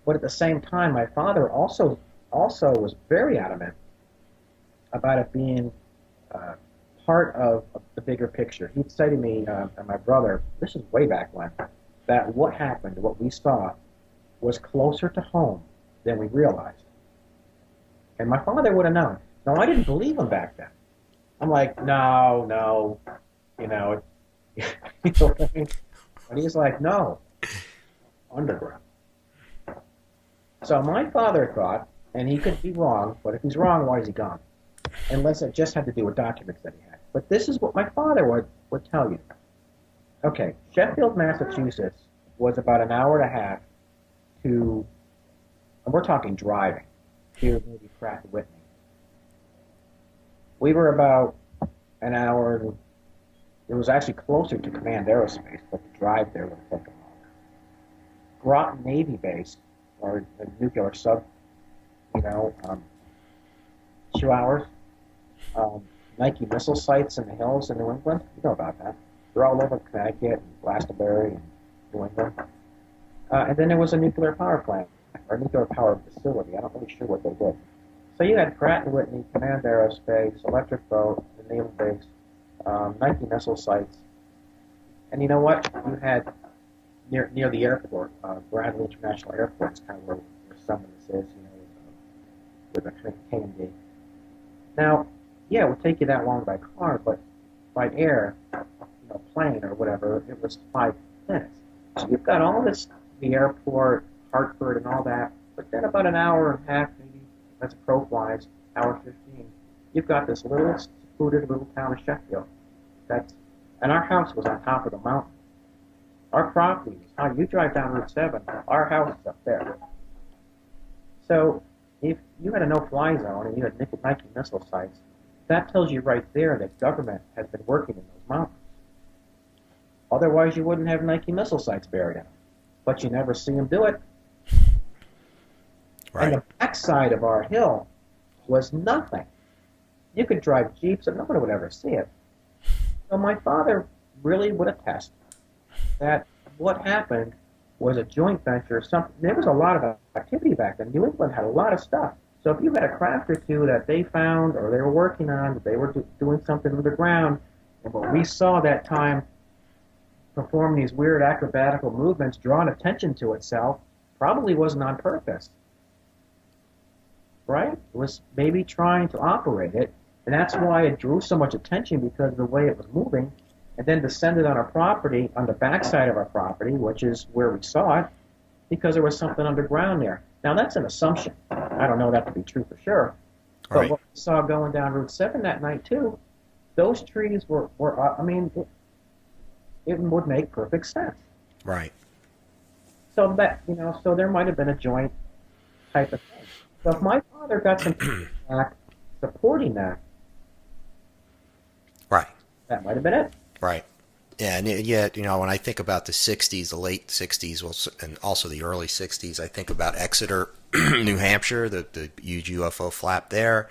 But at the same time, my father also was very adamant about it being part of the bigger picture. He'd say to me and my brother, this is way back when, that what happened, what we saw, was closer to home than we realized. And my father would have known. Now, I didn't believe him back then. I'm like, no, you know what I mean? And he's like, no, underground. So my father thought, and he could be wrong, but if he's wrong, why is he gone? Unless it just had to do with documents that he had. But this is what my father would tell you. Okay, Sheffield, Massachusetts was about an hour and a half to, and we're talking driving, to maybe Pratt & Whitney. We were about an hour, it was actually closer to Command Aerospace, but the drive there would have taken longer. Groton Navy Base, or the nuclear sub, 2 hours. Nike missile sites in the hills in New England, you know about that. They're all over Connecticut and Glastonbury and New England. And then there was a nuclear power plant, or nuclear power facility. I'm not really sure what they did. So you had Pratt & Whitney, Command Aerospace, Electric Boat, the Naval Base, Nike missile sites. And you know what? You had near the airport, Bradley International Airport is kind of where some of this is, with a KMD. Now, yeah, it would take you that long by car, but by air, plane or whatever, it was 5 minutes. So you've got all this, the airport, Hartford and all that, but then about an hour and a half, maybe, as a crow flies, hour 15, you've got this little secluded little town of Sheffield. And our house was on top of the mountain. Our property was, you drive down Route 7, our house is up there. So if you had a no-fly zone and you had Nike missile sites, that tells you right there that government has been working in those mountains. Otherwise, you wouldn't have Nike missile sites buried in them. But you never see them do it. Right. And the backside of our hill was nothing. You could drive Jeeps and nobody would ever see it. So my father really would attest that what happened was a joint venture. There was a lot of activity back then. New England had a lot of stuff. So if you had a craft or two that they found or they were working on, that they were doing something underground, and what we saw that time perform these weird acrobatical movements, drawing attention to itself, probably wasn't on purpose. Right? It was maybe trying to operate it, and that's why it drew so much attention, because of the way it was moving, and then descended on our property, on the backside of our property, which is where we saw it, because there was something underground there. Now, that's an assumption. I don't know that to be true for sure. But right. What we saw going down Route 7 that night, too, those trees were it would make perfect sense. Right. So that, so there might have been a joint type of thing. So if my father got some back supporting that, right, that might have been it. Right. Yeah, and yet, when I think about the 60s, the late 60s, and also the early 60s, I think about Exeter, New Hampshire, the huge UFO flap there,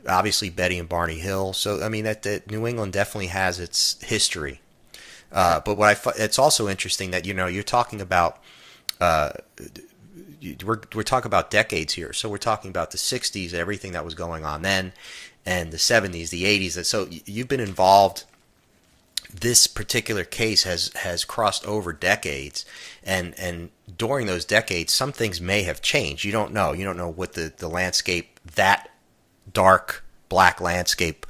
obviously Betty and Barney Hill. So, I mean, that New England definitely has its history. But it's also interesting that, you're talking about, we're talking about decades here. So we're talking about the 60s, everything that was going on then, and the 70s, the 80s. And so you've been involved. This particular case has crossed over decades, and during those decades, some things may have changed. You don't know. You don't know what the landscape, that dark black landscape,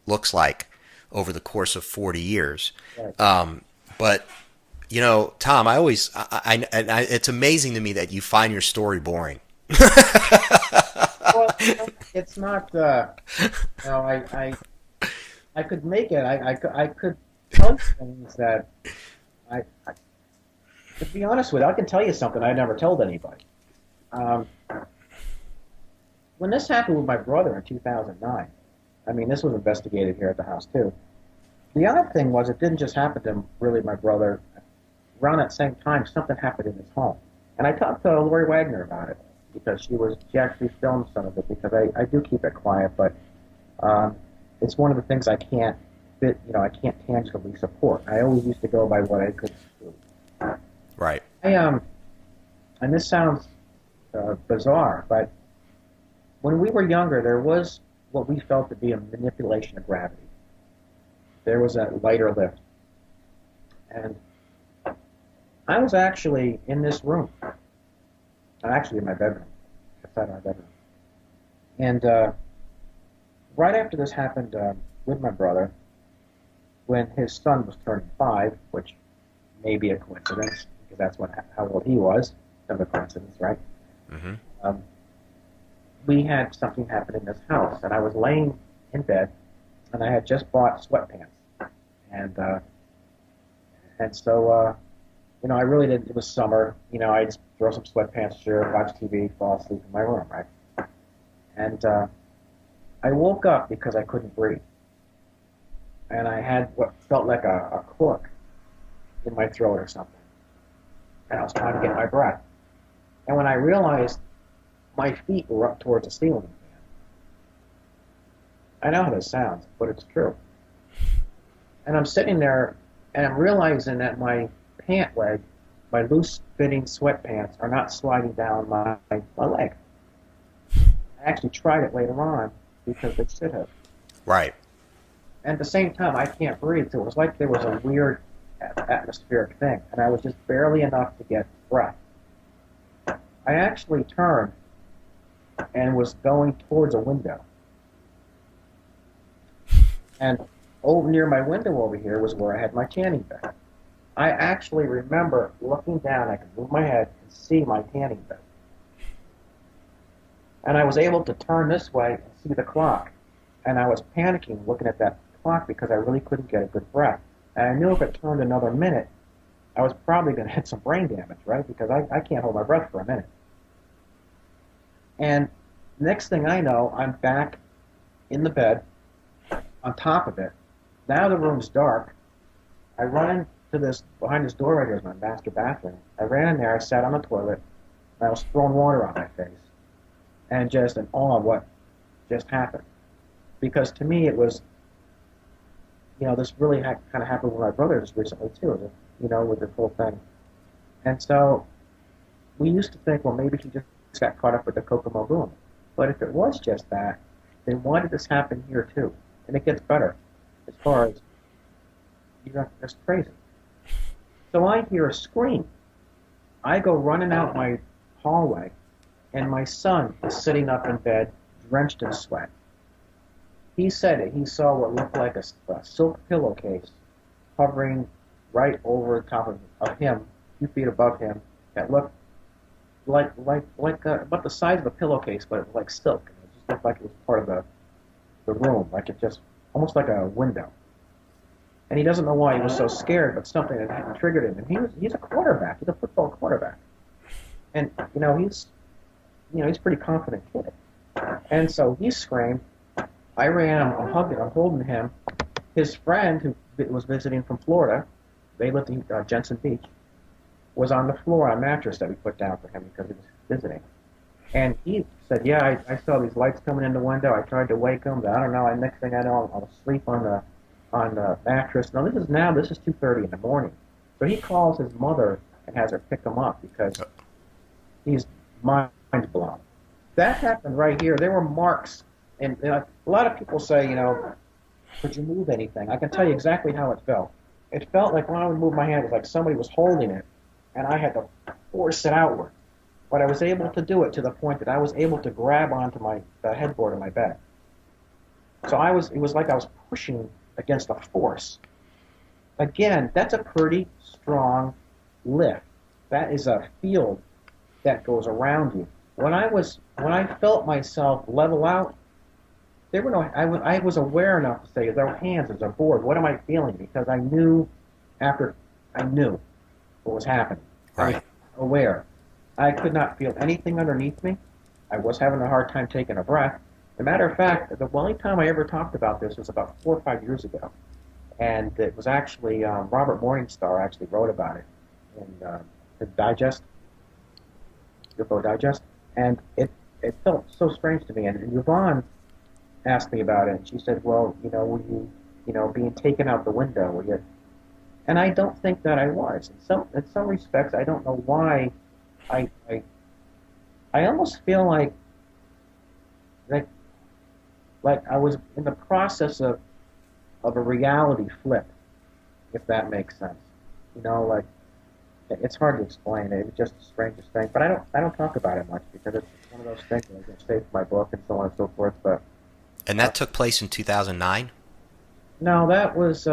looks like over the course of 40 years. Right. But Thom, it's amazing to me that you find your story boring. Well, it's not. I could make it. I could tell you things that To be honest with you, I can tell you something I never told anybody. Um, when this happened with my brother in 2009, I mean, this was investigated here at the house too. The other thing was it didn't just happen to really my brother. Around that same time, something happened in his home. And I talked to Lori Wagner about it because she actually filmed some of it because I do keep it quiet, but it's one of the things I can't I can't tangibly support. I always used to go by what I could do. Right. And this sounds bizarre, but when we were younger, there was what we felt to be a manipulation of gravity. There was a lighter lift. And I was actually in this room. I'm actually in my bedroom, outside my bedroom. And right after this happened with my brother, when his son was turning 5, which may be a coincidence, because that's how old he was. Another coincidence, right? Mm-hmm. We had something happen in this house, and I was laying in bed, and I had just bought sweatpants. And so, I really didn't, it was summer, I'd just throw some sweatpants, sure, watch TV, fall asleep in my room, right? And I woke up because I couldn't breathe. And I had what felt like a cork in my throat or something. And I was trying to get my breath. And when I realized my feet were up towards the ceiling again. I know how this sounds, but it's true. And I'm sitting there, and I'm realizing that my pant leg, my loose-fitting sweatpants, are not sliding down my leg. I actually tried it later on because they should have. Right. And at the same time, I can't breathe, so it was like there was a weird atmospheric thing, and I was just barely enough to get breath. I actually turned and was going towards a window. And over near my window over here was where I had my tanning bed. I actually remember looking down, I could move my head and see my tanning bed. And I was able to turn this way and see the clock. And I was panicking looking at that clock because I really couldn't get a good breath. And I knew if it turned another minute, I was probably going to hit some brain damage, right? Because I can't hold my breath for a minute. And next thing I know, I'm back in the bed, on top of it. Now the room's dark. I run into this, behind this door right here is my master bathroom. I ran in there, I sat on the toilet, and I was throwing water on my face. And just in awe of what just happened. Because to me it was, this really kind of happened with my brother just recently too, with this whole thing. And so we used to think, well, maybe he just got caught up with the Kokomo boom. But if it was just that, then why did this happen here too? And it gets better as far as, that's crazy. So I hear a scream. I go running out my hallway, and my son is sitting up in bed, drenched in sweat. He said that he saw what looked like a silk pillowcase hovering right over the top of him, a few feet above him, that looked like about the size of a pillowcase, but like silk. It just looked like it was part of the room, like it just almost like a window. And he doesn't know why he was so scared, but something had triggered him. And he's a quarterback. He's a football quarterback. And he's a pretty confident kid. And so he screamed. I ran. I'm hugging. I'm holding him. His friend, who was visiting from Florida, they lived in Jensen Beach, was on the floor on a mattress that we put down for him because he was visiting. And he said, yeah, I saw these lights coming in the window. I tried to wake him, but I don't know. Next thing I know, I was asleep on the mattress. Now, this is 2:30 in the morning. So he calls his mother and has her pick him up because he's mind blown. That happened right here. There were marks. And a lot of people say, could you move anything? I can tell you exactly how it felt. It felt like when I would move my hand, it was like somebody was holding it, and I had to force it outward. But I was able to do it to the point that I was able to grab onto the headboard of my bed. So it was like I was pushing against a force. Again, that's a pretty strong lift. That is a field that goes around you. When I felt myself level out, I was aware enough to say, there were hands, there's a board, what am I feeling? Because I knew what was happening. I was Right. aware. I could not feel anything underneath me. I was having a hard time taking a breath. As a matter of fact, the only time I ever talked about this was about 4 or 5 years ago. And it was actually Robert Morningstar actually wrote about it in the Digest, UFO Digest. And it felt so strange to me. And Yvonne asked me about it. And she said, well, were you, being taken out the window? Were you? And I don't think that I was. In some respects, I don't know why. I almost feel like I was in the process of a reality flip, if that makes sense. Like it's hard to explain. It was just the strangest thing. But I don't talk about it much because it's one of those things that I can save for my book and so on and so forth. But And that took place in 2009? no, that was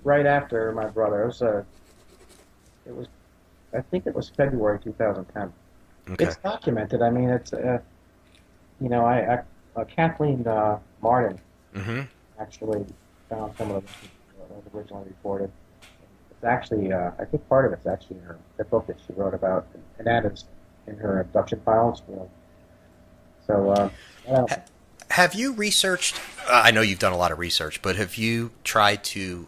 right after my brother. It was I think it was February 2010. Okay. It's documented. I mean, it's Kathleen Martin Mm-hmm. actually found some of what was originally reported. It's actually, I think part of it's actually in the book that she wrote about, and that is in her abduction files. So, Have you researched, I know you've done a lot of research, but have you tried to,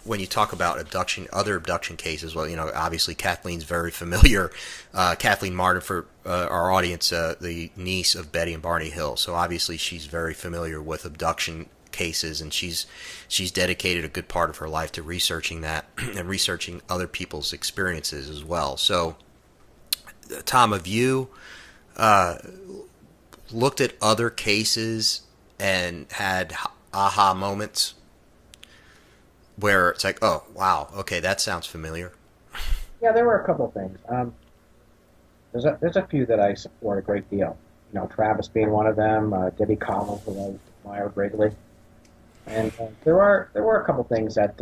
when you talk about other abduction cases, well, obviously Kathleen's very familiar. Kathleen Martin, for our audience, the niece of Betty and Barney Hill. So obviously she's very familiar with abduction cases, and she's dedicated a good part of her life to researching that and researching other people's experiences as well. So, Thom, have you looked at other cases and had aha moments where it's like, oh, wow, okay, that sounds familiar? yeah, there were a couple of things. There's a few that I support a great deal. Travis being one of them, Debbie Collins, who I admire greatly. And there were a couple things that,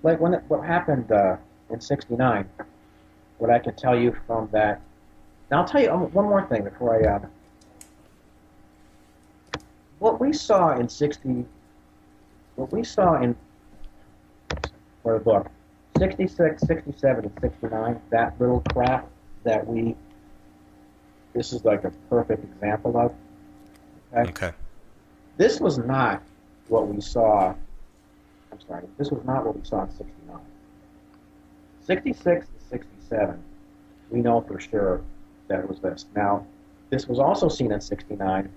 like what happened in '69, what I could tell you from that. Now I'll tell you one more thing before I. What we saw in for the book, 66, 67, and 69, that little craft that this is like a perfect example of. Okay. This was not what we saw. I'm sorry. This was not what we saw in '69. 66 to 67, we know for sure that it was this. Now, this was also seen in '69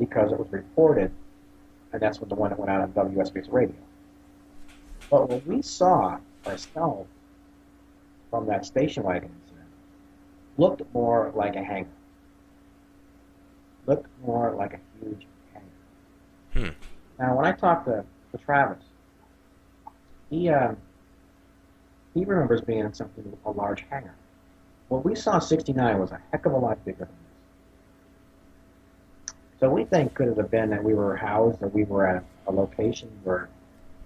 because it was reported, and that's when the one that went out on WSB's radio. But what we saw ourselves from that station wagon incident looked more like a hangar. Looked more like a huge hangar. Now, when I talked to Travis, he remembers being in something a large hangar. What we saw in '69 was a heck of a lot bigger than this. So we think could it have been that we were housed or we were at a location where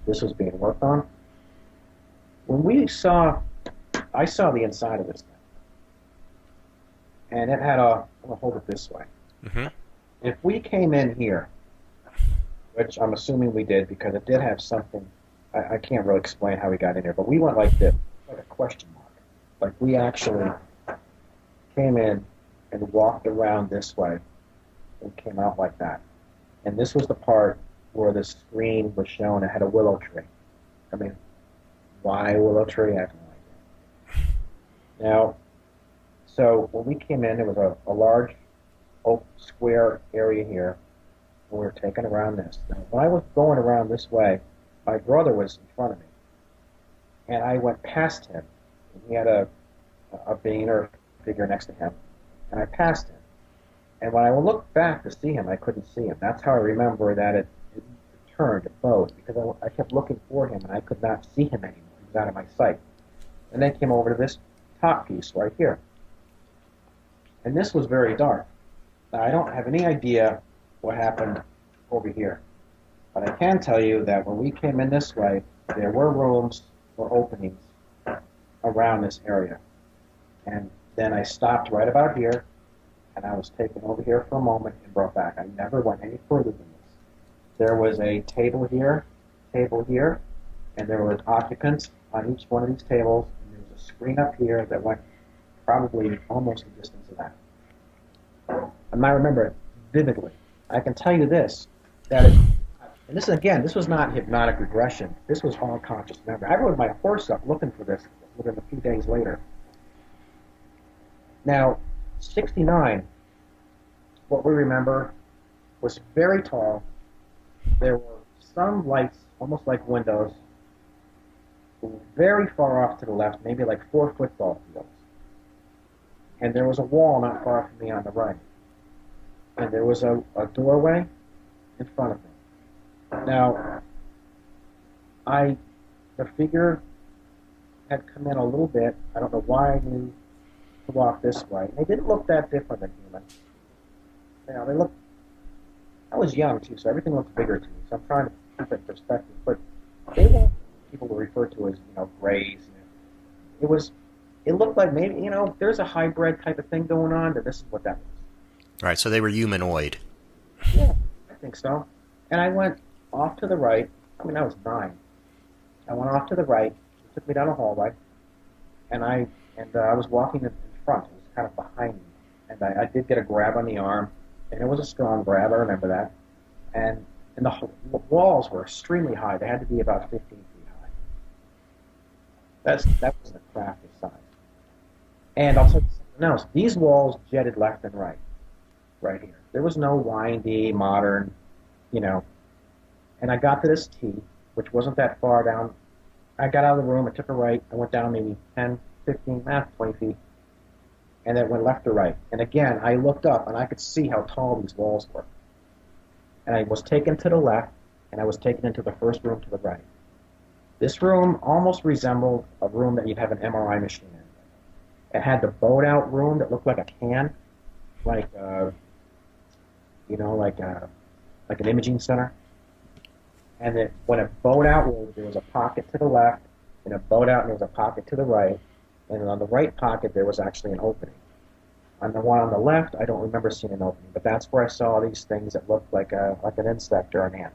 this was being worked on. When I saw the inside of this thing, and it had I'm going to hold it this way. Mm-hmm. If we came in here, which I'm assuming we did because it did have something, I can't really explain how we got in here, but we went like this, like a question mark. Like we actually came in and walked around this way and came out like that. And this was the part where the screen was shown. It had a willow tree. I mean, why a willow tree? I have no idea. Now, so when we came in, there was a large open square area here, and we were taking around this. Now, when I was going around this way, my brother was in front of me, and I went past him, and he had a being or figure next to him, and I passed him. And when I looked back to see him, I couldn't see him. That's how I remember that it turned, it closed, because I kept looking for him, and I could not see him anymore. He was out of my sight. And then came over to this top piece right here. And this was very dark. Now, I don't have any idea what happened over here. But I can tell you that when we came in this way, there were rooms or openings around this area. And then I stopped right about here, and I was taken over here for a moment and brought back. I never went any further than this. There was a table here, and there were occupants on each one of these tables, and there was a screen up here that went probably almost the distance of that. And I remember it vividly. I can tell you this, that it, and this again, this was not hypnotic regression. This was all conscious memory. I rode my horse up looking for this within a few days later. Now, 69, what we remember, was very tall. There were some lights, almost like windows, very far off to the left, maybe like 4 football fields. And there was a wall not far from me on the right. And there was a doorway in front of me. Now, the figure had come in a little bit. I don't know why I knew to walk this way. They didn't look that different than human. You know, they looked, I was young too, so everything looked bigger to me. So I'm trying to keep it in perspective. But they weren't people were referred to as, grays. It looked like maybe, there's a hybrid type of thing going on, but this is what that was. Right, so they were humanoid. Yeah, I think so. And I went off to the right. I was 9. I went off to the right. It took me down a hallway, and I was walking in front. It was kind of behind me, and I did get a grab on the arm, and it was a strong grab. I remember that. And the walls were extremely high. They had to be about 15 feet high. That was a craft of size. And I'll tell you something else. These walls jetted left and right here. There was no windy, modern, And I got to this T, which wasn't that far down. I got out of the room, I took a right, I went down maybe 10, 15, 20 feet, and then went left or right. And again, I looked up, and I could see how tall these walls were. And I was taken to the left, and I was taken into the first room to the right. This room almost resembled a room that you'd have an MRI machine in. It had the boat-out room that looked like a can, like an imaging center. And then when a boat out, there was a pocket to the left, and a boat out, and there was a pocket to the right. And on the right pocket, there was actually an opening. On the one on the left, I don't remember seeing an opening, but that's where I saw these things that looked like an insect or an ant.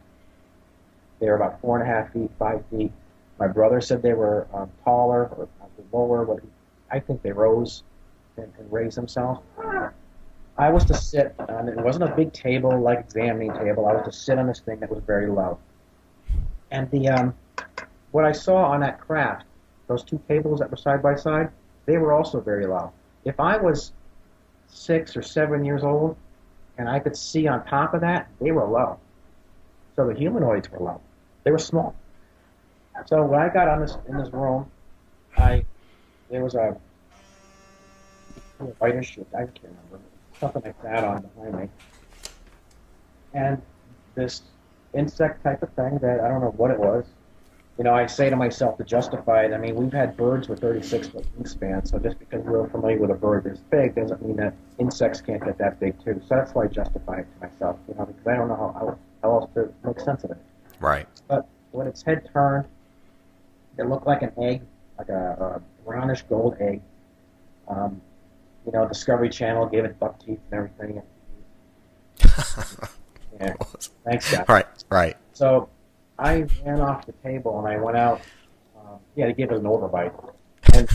They were about 4.5 feet, 5 feet. My brother said they were taller or lower. I think they rose and raised themselves. I was to sit on, it wasn't a big table like examining table. I was to sit on this thing that was very low. And what I saw on that craft, those 2 tables that were side by side, they were also very low. If I was 6 or 7 years old and I could see on top of that, they were low. So the humanoids were low. They were small. So when I got in this room, there was a whitish, I can't remember, something like that on behind me. And this insect type of thing that I don't know what it was. I say to myself to justify it, we've had birds with 36-foot wingspan, so just because we're familiar with a bird that's big doesn't mean that insects can't get that big too. So that's why I justify it to myself, because I don't know how else to make sense of it. Right. But when its head turned, it looked like an egg, like a brownish gold egg. Discovery Channel gave it buck teeth and everything. Yeah. Thanks, guys. Right. So I ran off the table and I went out. To give it an overbite. And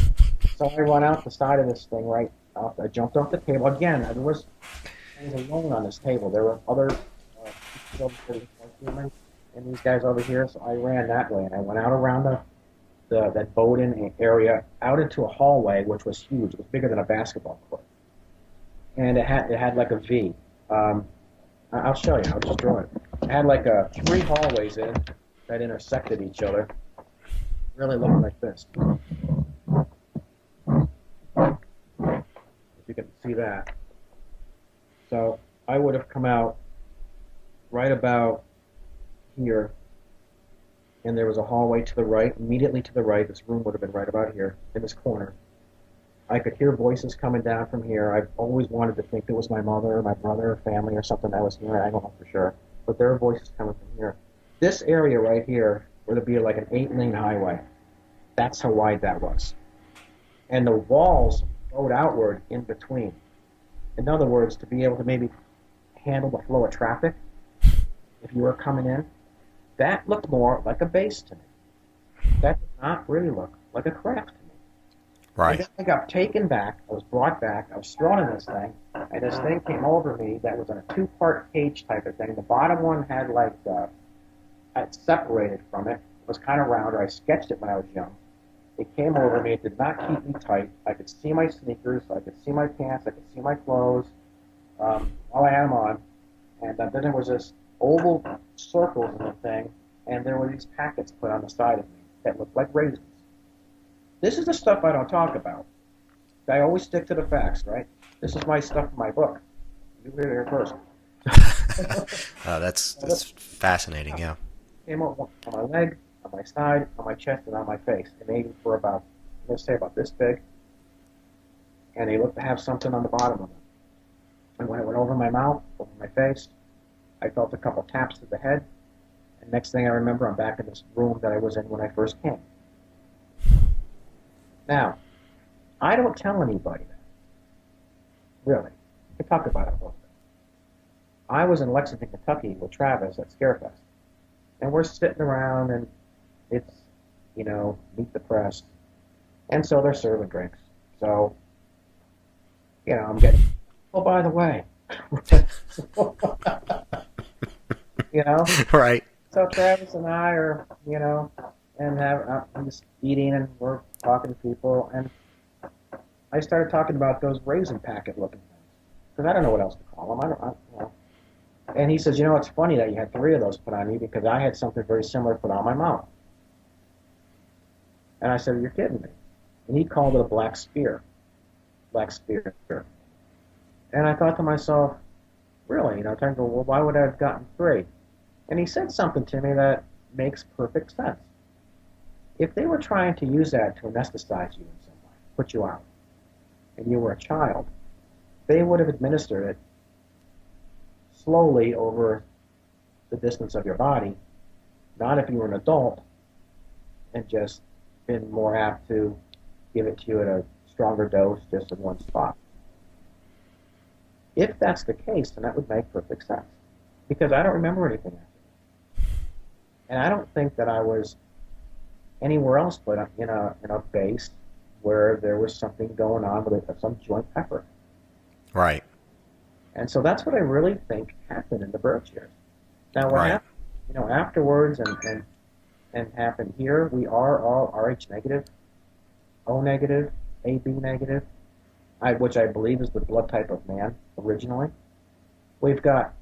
so I went out the side of this thing right off. I jumped off the table. Again, I was alone on this table. There were other humans and these guys over here, so I ran that way. And I went out around that boat-in area, out into a hallway, which was huge. It was bigger than a basketball court. And it had like a V. I'll show you. I'll just draw it. It had like 3 hallways in that intersected each other. Really looking like this. If you can see that. So I would have come out right about here, and there was a hallway to the right. Immediately to the right, this room would have been right about here, in this corner. I could hear voices coming down from here. I've always wanted to think it was my mother or my brother or family or something that was here. I don't know for sure. But there are voices coming from here. This area right here would be like an 8-lane highway. That's how wide that was. And the walls flowed outward in between. In other words, to be able to maybe handle the flow of traffic, if you were coming in, that looked more like a base to me. That not really look like a craft to me. And Right. then I got taken back. I was brought back. I was thrown in this thing, and this thing came over me that was on a two-part cage type of thing. The bottom one had like it separated from it. It was kind of rounder. I sketched it when I was young. It came over me. It did not keep me tight. I could see my sneakers. I could see my pants. I could see my clothes. All I had them on. And then there was this oval circles in the thing, and there were these packets put on the side of me that looked like raisins. This is the stuff I don't talk about. I always stick to the facts, right? This is my stuff in my book. You hear it here first. That's fascinating, yeah. Came up on my leg, on my side, on my chest, and on my face. And they were about, let's say, about this big. And they looked to have something on the bottom of them. And when it went over my mouth, over my face, I felt a couple taps to the head. And next thing I remember, I'm back in this room that I was in when I first came. Now, I don't tell anybody that. Really. I talk about it a little bit. I was in Lexington, Kentucky with Travis at Scarefest. And we're sitting around, and it's, meet the press. And so they're serving drinks. So, I'm getting, oh, by the way. Right. So Travis and I are, and I'm just eating, and we're talking to people, and I started talking about those raisin packet looking things, because I don't know what else to call them. And he says, it's funny that you had 3 of those put on you, because I had something very similar put on my mouth. And I said, you're kidding me. And he called it a black spear. Black spear. And I thought to myself, really? Well, why would I have gotten 3? And he said something to me that makes perfect sense. If they were trying to use that to anesthetize you in some way, put you out, and you were a child, they would have administered it slowly over the distance of your body, not if you were an adult and just been more apt to give it to you at a stronger dose just in one spot. If that's the case, then that would make perfect sense, because I don't remember anything after that. And I don't think that I was anywhere else but in a base where there was something going on with some joint effort. Right. And so that's what I really think happened in the birth years. Now, what happened, afterwards and happened here, we are all Rh negative, O negative, AB negative, which I believe is the blood type of man originally. We've got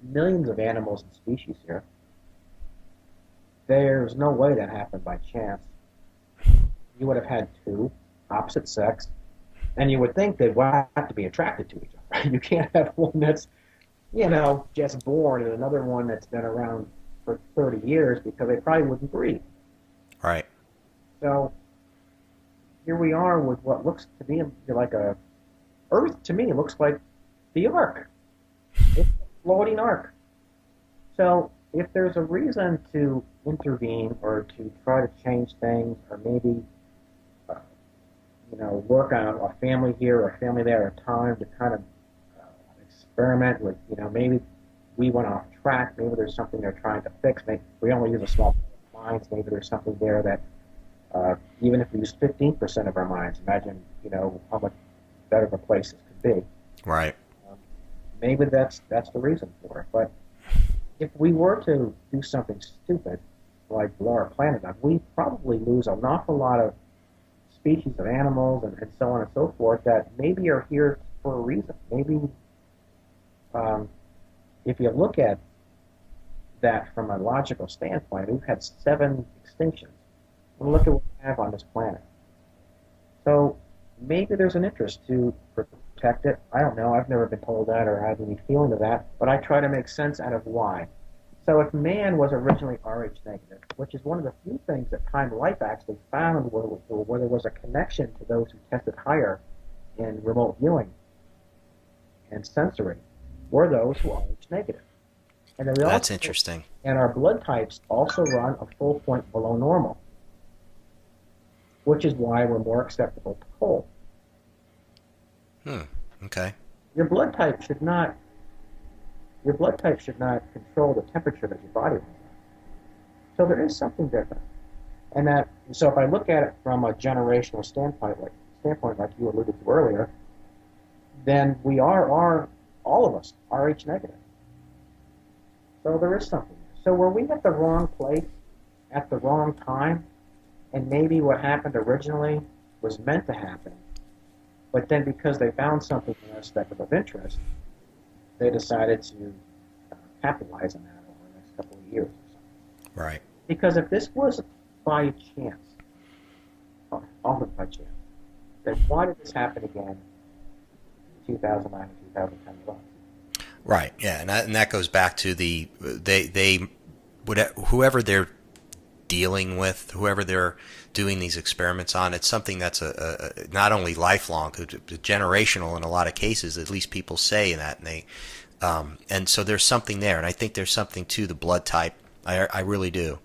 millions of animals and species here. There's no way that happened by chance. You would have had 2, opposite sex, and you would think they'd have to be attracted to each other. You can't have one that's, just born and another one that's been around for 30 years, because they probably wouldn't breed. Right. So here we are with what looks to me like Earth to me looks like the Ark. It's a floating Ark. So if there's a reason to intervene or to try to change things, or maybe work on a family here or a family there at a time to kind of experiment with, maybe we went off track, maybe there's something they're trying to fix, maybe we only use a small part of our minds, maybe there's something there that even if we use 15% of our minds, imagine, how much better of a place this could be. Right. Maybe that's the reason for it. But if we were to do something stupid, like blow our planet up, we'd probably lose an awful lot of species of animals and so on and so forth that maybe are here for a reason. Maybe if you look at that from a logical standpoint, we've had 7 extinctions. And look at what we have on this planet. So maybe there's an interest to protect it. I don't know. I've never been told that or had any feeling of that, but I try to make sense out of why. So if man was originally Rh negative, which is one of the few things that Time Life actually found where there was a connection to those who tested higher in remote viewing and sensory, were those who are Rh negative. And then That's interesting. And our blood types also run a full point below normal, which is why we're more acceptable to cold. Okay. Your blood type should not control the temperature that your body runs on. So there is something different. And that, so if I look at it from a generational standpoint, like you alluded to earlier, then we are all of us Rh negative. So there is something. So were we at the wrong place at the wrong time, and maybe what happened originally was meant to happen, but then because they found something in us that was of interest, they decided to capitalize on that over the next couple of years or something. Right. Because if this was by chance, almost by chance, then why did this happen again in 2009 and 2010 as well? Right. Yeah, and that goes back to whoever they're dealing with, whoever they're doing these experiments on. It's something that's a not only lifelong, generational in a lot of cases. At least people say that, and they and so there's something there, and I think there's something to the blood type. I really do.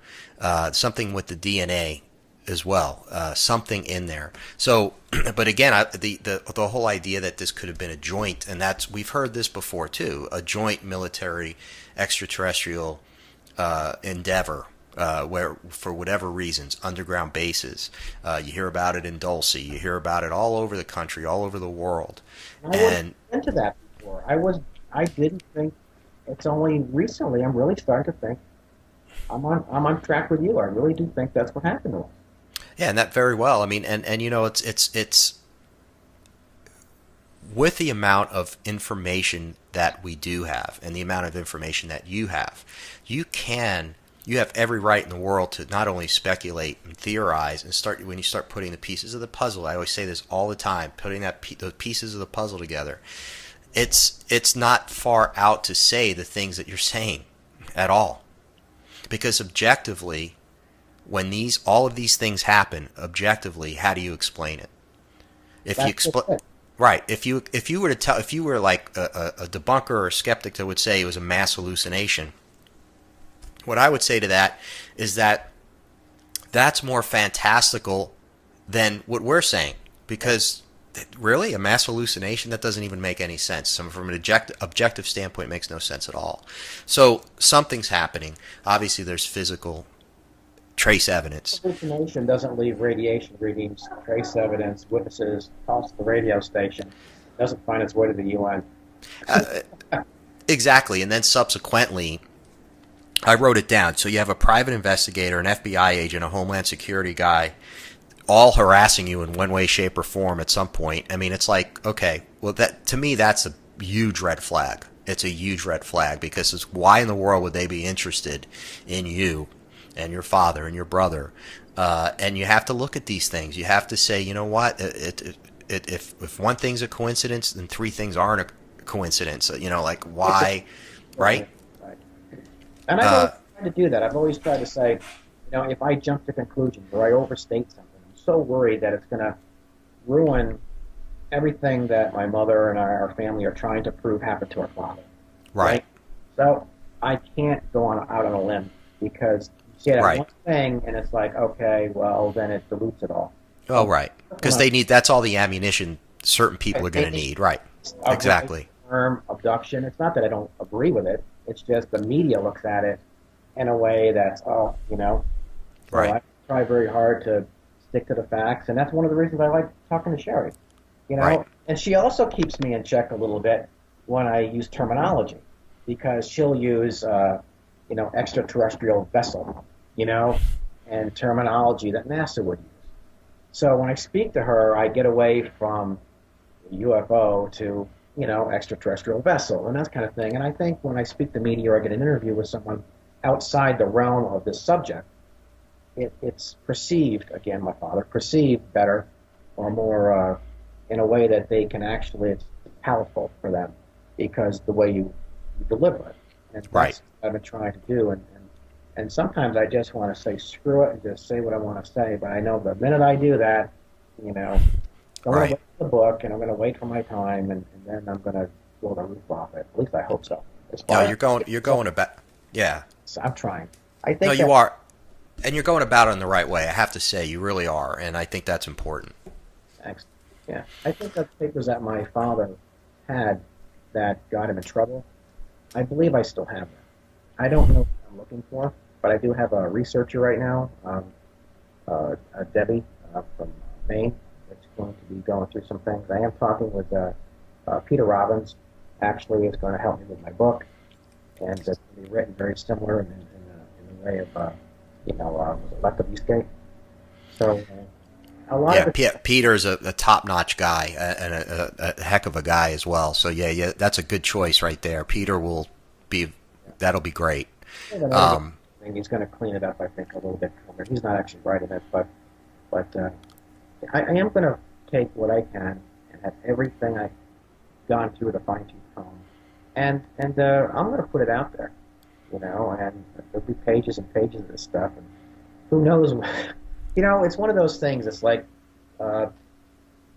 Something with the DNA as well, something in there. So, but again, the whole idea that this could have been a joint, and we've heard this before too, a joint military extraterrestrial endeavor, where for whatever reasons, underground bases. You hear about it in Dulce, you hear about it all over the country, all over the world. I wasn't into that before. I didn't think. It's only recently I'm really starting to think. I'm on track with you. I really do think that's what happened to us. Yeah, and that very well. I mean, and you know, it's with the amount of information that we do have, and the amount of information that you have, you have every right in the world to not only speculate and theorize and when you start putting the pieces of the puzzle. I always say this all the time, putting the pieces of the puzzle together. It's not far out to say the things that you're saying at all, because objectively, when all of these things happen, objectively, how do you explain it? If you explain, right? If you were like a debunker or a skeptic that would say it was a mass hallucination, what I would say to that is that that's more fantastical than what we're saying, because really a mass hallucination, that doesn't even make any sense. So from an objective standpoint, it makes no sense at all. So something's happening. Obviously, there's physical trace evidence. Hallucination doesn't leave radiation readings, trace evidence, witnesses, calls to the radio station, doesn't find its way to the UN. Exactly, and then subsequently, I wrote it down. So you have a private investigator, an FBI agent, a Homeland Security guy, all harassing you in one way, shape, or form at some point. I mean, it's like, okay, well, that to me, that's a huge red flag. It's a huge red flag, because why in the world would they be interested in you and your father and your brother? And you have to look at these things. You have to say, you know what? If one thing's a coincidence, then three things aren't a coincidence. You know, like why, right? Right. And I've always tried to do that. I've always tried to say, you know, if I jump to conclusions or I overstate something, I'm so worried that it's going to ruin everything that my mother and our family are trying to prove happened to our father. Right. So I can't go out on a limb, because you say that right. one thing and it's like, okay, well, then it dilutes it all. Oh, right. Because that's all the ammunition certain people are going to need. Right. Exactly. Term abduction. It's not that I don't agree with it. It's just the media looks at it in a way that's, you know. So right. I try very hard to stick to the facts, and that's one of the reasons I like talking to Sherry. You know, right. And she also keeps me in check a little bit when I use terminology, because she'll use, you know, extraterrestrial vessel, you know, and terminology that NASA would use. So when I speak to her, I get away from UFO to, you know, extraterrestrial vessel and that kind of thing. And I think when I speak to media or I get an interview with someone outside the realm of this subject, it's perceived, again, my father, perceived better or more in a way that they can actually, it's powerful for them because the way you deliver it. And that's right. what I've been trying to do. And sometimes I just want to say screw it and just say what I want to say. But I know the minute I do that, you know, I'm going to wait for the book and I'm going to wait for my time and then I'm going to blow the roof off it. At least I hope so. No, you're going about, yeah. So I'm trying. I think no, you are. And you're going about it in the right way. I have to say, you really are. And I think that's important. Thanks. Yeah. I think the papers that my father had that got him in trouble, I believe I still have them. I don't know what I'm looking for, but I do have a researcher right now, Debbie from Maine. That's going to be going through some things. I am talking with Peter Robbins. Actually, is going to help me with my book, and it's going to be written very similar in the way of Left of Eastgate. So a lot of Peter's a top-notch guy and a heck of a guy as well. So yeah, that's a good choice right there. Peter that'll be great. He's going to clean it up, I think, a little bit. He's not actually writing it, but I am going to take what I can and have everything I've gone through the fine-tooth comb, and I'm going to put it out there, and there'll be pages and pages of this stuff, and who knows? It's one of those things. It's like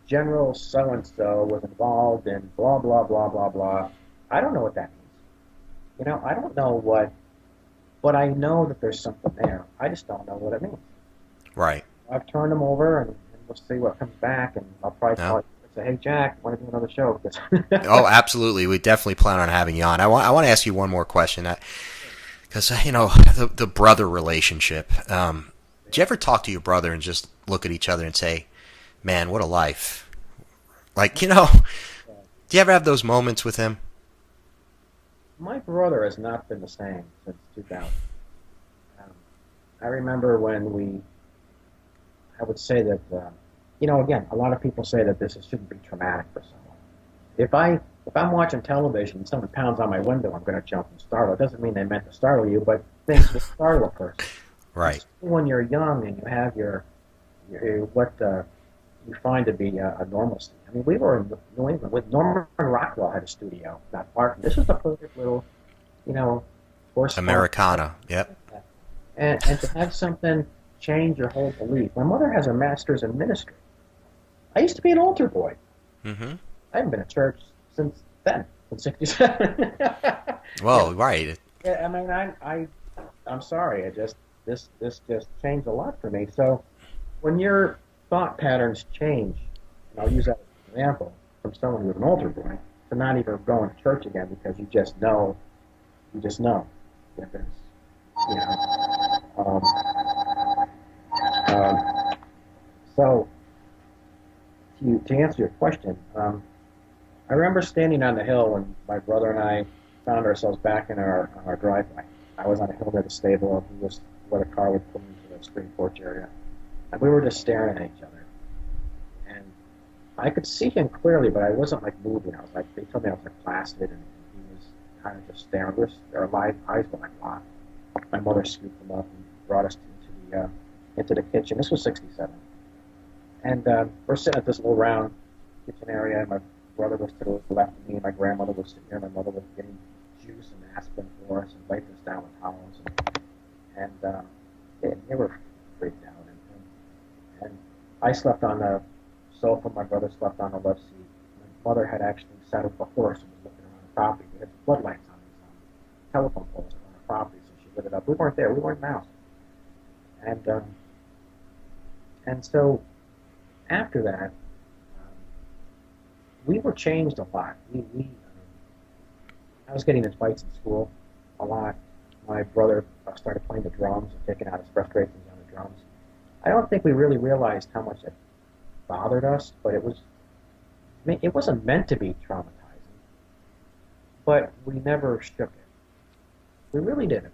General so-and-so was involved in blah, blah, blah, blah, blah. I don't know what that means. I don't know what, but I know that there's something there. I just don't know what it means. Right. I've turned them over, and we'll see what comes back, and I'll probably call you and say, hey, Jack, want to do another show? Oh, absolutely. We definitely plan on having you on. I want to ask you one more question. Because, the brother relationship. Did you ever talk to your brother and just look at each other and say, man, what a life? Like, do you ever have those moments with him? My brother has not been the same since 2000. I remember when I would say that, again, a lot of people say that this shouldn't be traumatic for someone. If I'm watching television and someone pounds on my window, I'm going to jump and startle. It doesn't mean they meant to startle you, but things will startle a person. Right. When you're young and you have your what you find to be a normalcy. I mean, we were in New England with Norman Rockwell had a studio not far from. This was the perfect little, horse Americana. Yep. And to have something change your whole belief. My mother has a master's in ministry. I used to be an altar boy. Mm-hmm. I haven't been to church since then, since '67. Well, right. Yeah, I mean, I'm sorry. This just changed a lot for me. So when your thought patterns change, and I'll use that as an example, from someone who's an altar boy to not even going to church again because you just know that there's, so to answer your question, I remember standing on the hill when my brother and I found ourselves back in our driveway. I was on a hill near the stable. He was where the car would pull into the screen porch area. And we were just staring at each other. And I could see him clearly, but I wasn't moving. I was they told me I was placid, and he was kind of just staring. My eyes were locked. My mother scooped him up and brought us into the kitchen. This was '67. And we're sitting at this little round kitchen area. My brother was to the left of me, and my grandmother was sitting here. My mother was getting juice and aspirin for us and wiped us down with towels. And they were freaked out. And I slept on the sofa. My brother slept on the left seat. My mother had actually saddled a horse and was looking around the property. We had floodlights on these telephone poles around the property, so she lit it up. We weren't there. We weren't in the house. And so after that, we were changed a lot. I was getting in fights in school a lot. My brother started playing the drums and taking out his frustrations on the drums. I don't think we really realized how much it bothered us, but it wasn't meant to be traumatizing. But we never shook it. We really didn't,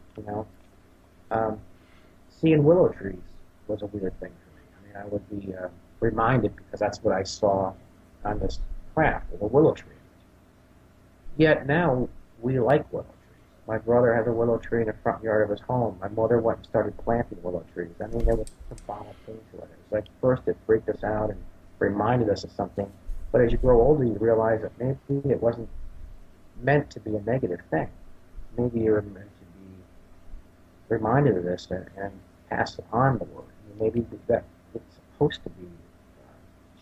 Seeing willow trees was a weird thing for me. I mean, I would be reminded, because that's what I saw on this craft, of a willow tree. Yet now, we like willow trees. My brother has a willow tree in the front yard of his home. My mother went and started planting willow trees. I mean, there was a symbolic thing to it. It was first it freaked us out and reminded us of something, but as you grow older, you realize that maybe it wasn't meant to be a negative thing. Maybe you're meant to be reminded of this and pass on the word. I mean, maybe that it's supposed to be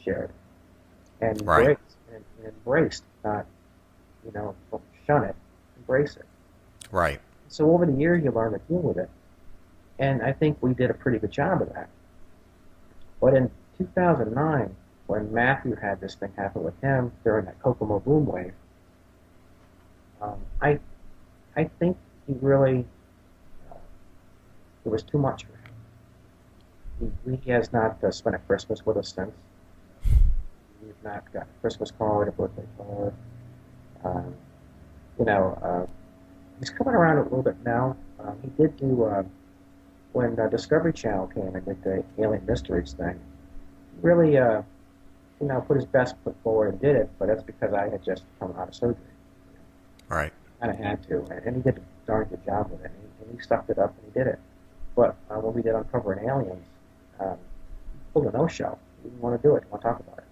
shared and right. embraced, not, don't shun it, embrace it. Right. So over the years, you learn to deal with it, and I think we did a pretty good job of that. But in 2009, when Matthew had this thing happen with him during that Kokomo boom wave, I think he really, it was too much for him. He has not spent a Christmas with us since. We've not got a Christmas card, a birthday card. Um, he's coming around a little bit now. He did do when Discovery Channel came and did the Alien Mysteries thing. Really, put his best foot forward and did it, but that's because I had just come out of surgery. Right. Kind of had to, and he did a darn good job with it. And he sucked it up and he did it. But when we did Uncovering Aliens, he pulled a no-show. He didn't want to do it. He didn't want to talk about it.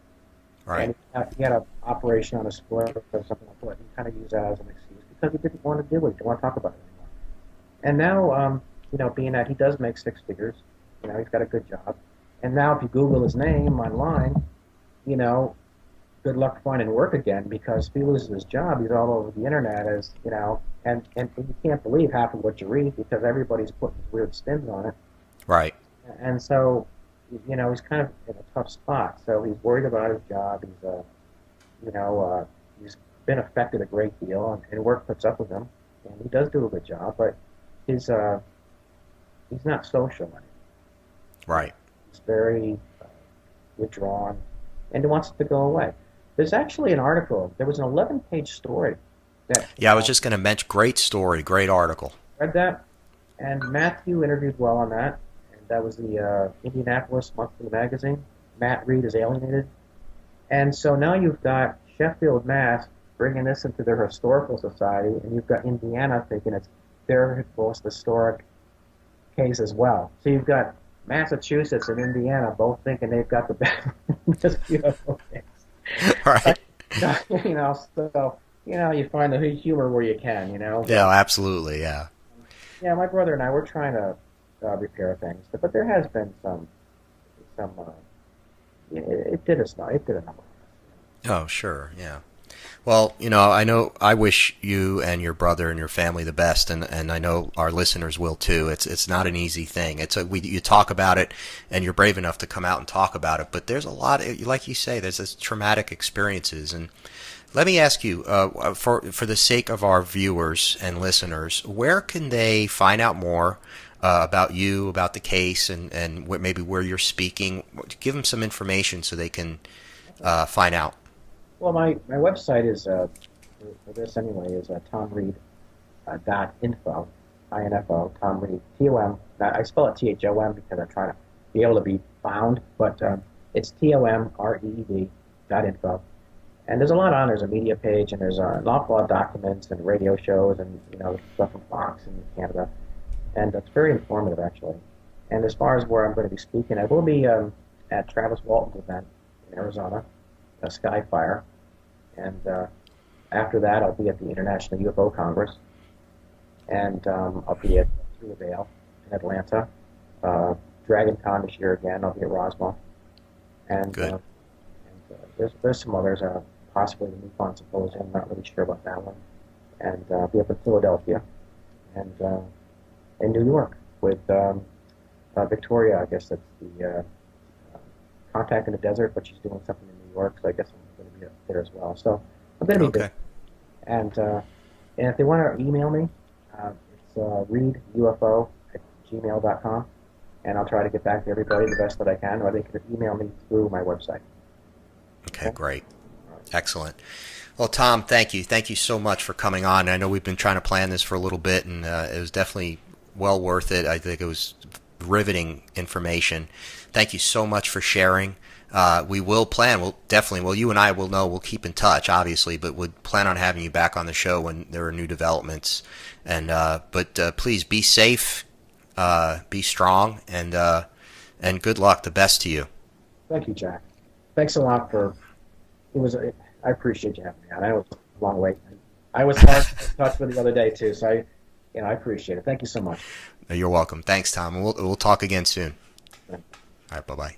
Right. And he had an operation on his foot or something like that. He kind of used that as an excuse because he didn't want to do it. He didn't want to talk about it anymore. And now, being that he does make six figures, he's got a good job. And now if you Google his name online, good luck finding work again, because if he loses his job, he's all over the internet and you can't believe half of what you read because everybody's putting weird spins on it. Right. And so, he's kind of in a tough spot. So he's worried about his job. He's been affected a great deal, and work puts up with him, and he does do a good job, but he's not social anymore. Right. He's very withdrawn, and he wants it to go away. There's actually an article. There was an 11-page story. Yeah, I was just going to mention. Great story, great article. Read that, and Matthew interviewed well on that. And that was the Indianapolis Monthly Magazine. Matt Reed is Alienated. And so now you've got Sheffield, Mass. bringing this into their historical society, and you've got Indiana thinking it's their most historic case as well. So you've got Massachusetts and Indiana both thinking they've got the best UFO case. Right. So you find the humor where you can, Yeah, absolutely, yeah. Yeah, my brother and I, we're trying to repair things, but there has been some. It did us. It did a number. Oh, sure, yeah. Well, I wish you and your brother and your family the best, and I know our listeners will too. It's not an easy thing. You talk about it, and you're brave enough to come out and talk about it. But there's a lot, like you say, there's this traumatic experiences. And let me ask you, for the sake of our viewers and listeners, where can they find out more about you, about the case, and maybe where you're speaking? Give them some information so they can find out. Well, my website is, for this anyway, is ThomReed.info, I-N-F-O, Thom Reed, T-O-M. I spell it T-H-O-M because I'm trying to be able to be found, but it's T-O-M-R-E-E-D.info. And there's a lot on. There's a media page, and there's an awful lot of documents and radio shows and, stuff from Fox in Canada. And it's very informative, actually. And as far as where I'm going to be speaking, I will be at Travis Walton's event in Arizona, Skyfire. And after that, I'll be at the International UFO Congress, and I'll be at Through the Veil in Atlanta. Dragon Con this year again. I'll be at Roswell, and Good. There's some others. Possibly the MUFON Symposium. I'm not really sure about that one. And I'll be up in Philadelphia, and in New York with Victoria. I guess that's the Contact in the Desert, but she's doing something in New York, so I guess I'm going to be up there as well. So I'm going to be busy. And if they want to email me, it's readufo@gmail.com, and I'll try to get back to everybody the best that I can, or they can email me through my website. Okay, great. Excellent. Well, Thom, thank you. Thank you so much for coming on. I know we've been trying to plan this for a little bit, and it was definitely well worth it. I think it was riveting information. Thank you so much for sharing. We will plan. You and I will know. We'll keep in touch, obviously, but we'll plan on having you back on the show when there are new developments. And but please be safe, be strong, and good luck. The best to you. Thank you, Jack. Thanks a lot for. I appreciate you having me on. I know it was a long wait. I was hard to touch with the other day too, so I appreciate it. Thank you so much. You're welcome. Thanks, Thom. We'll talk again soon. All right. Bye-bye.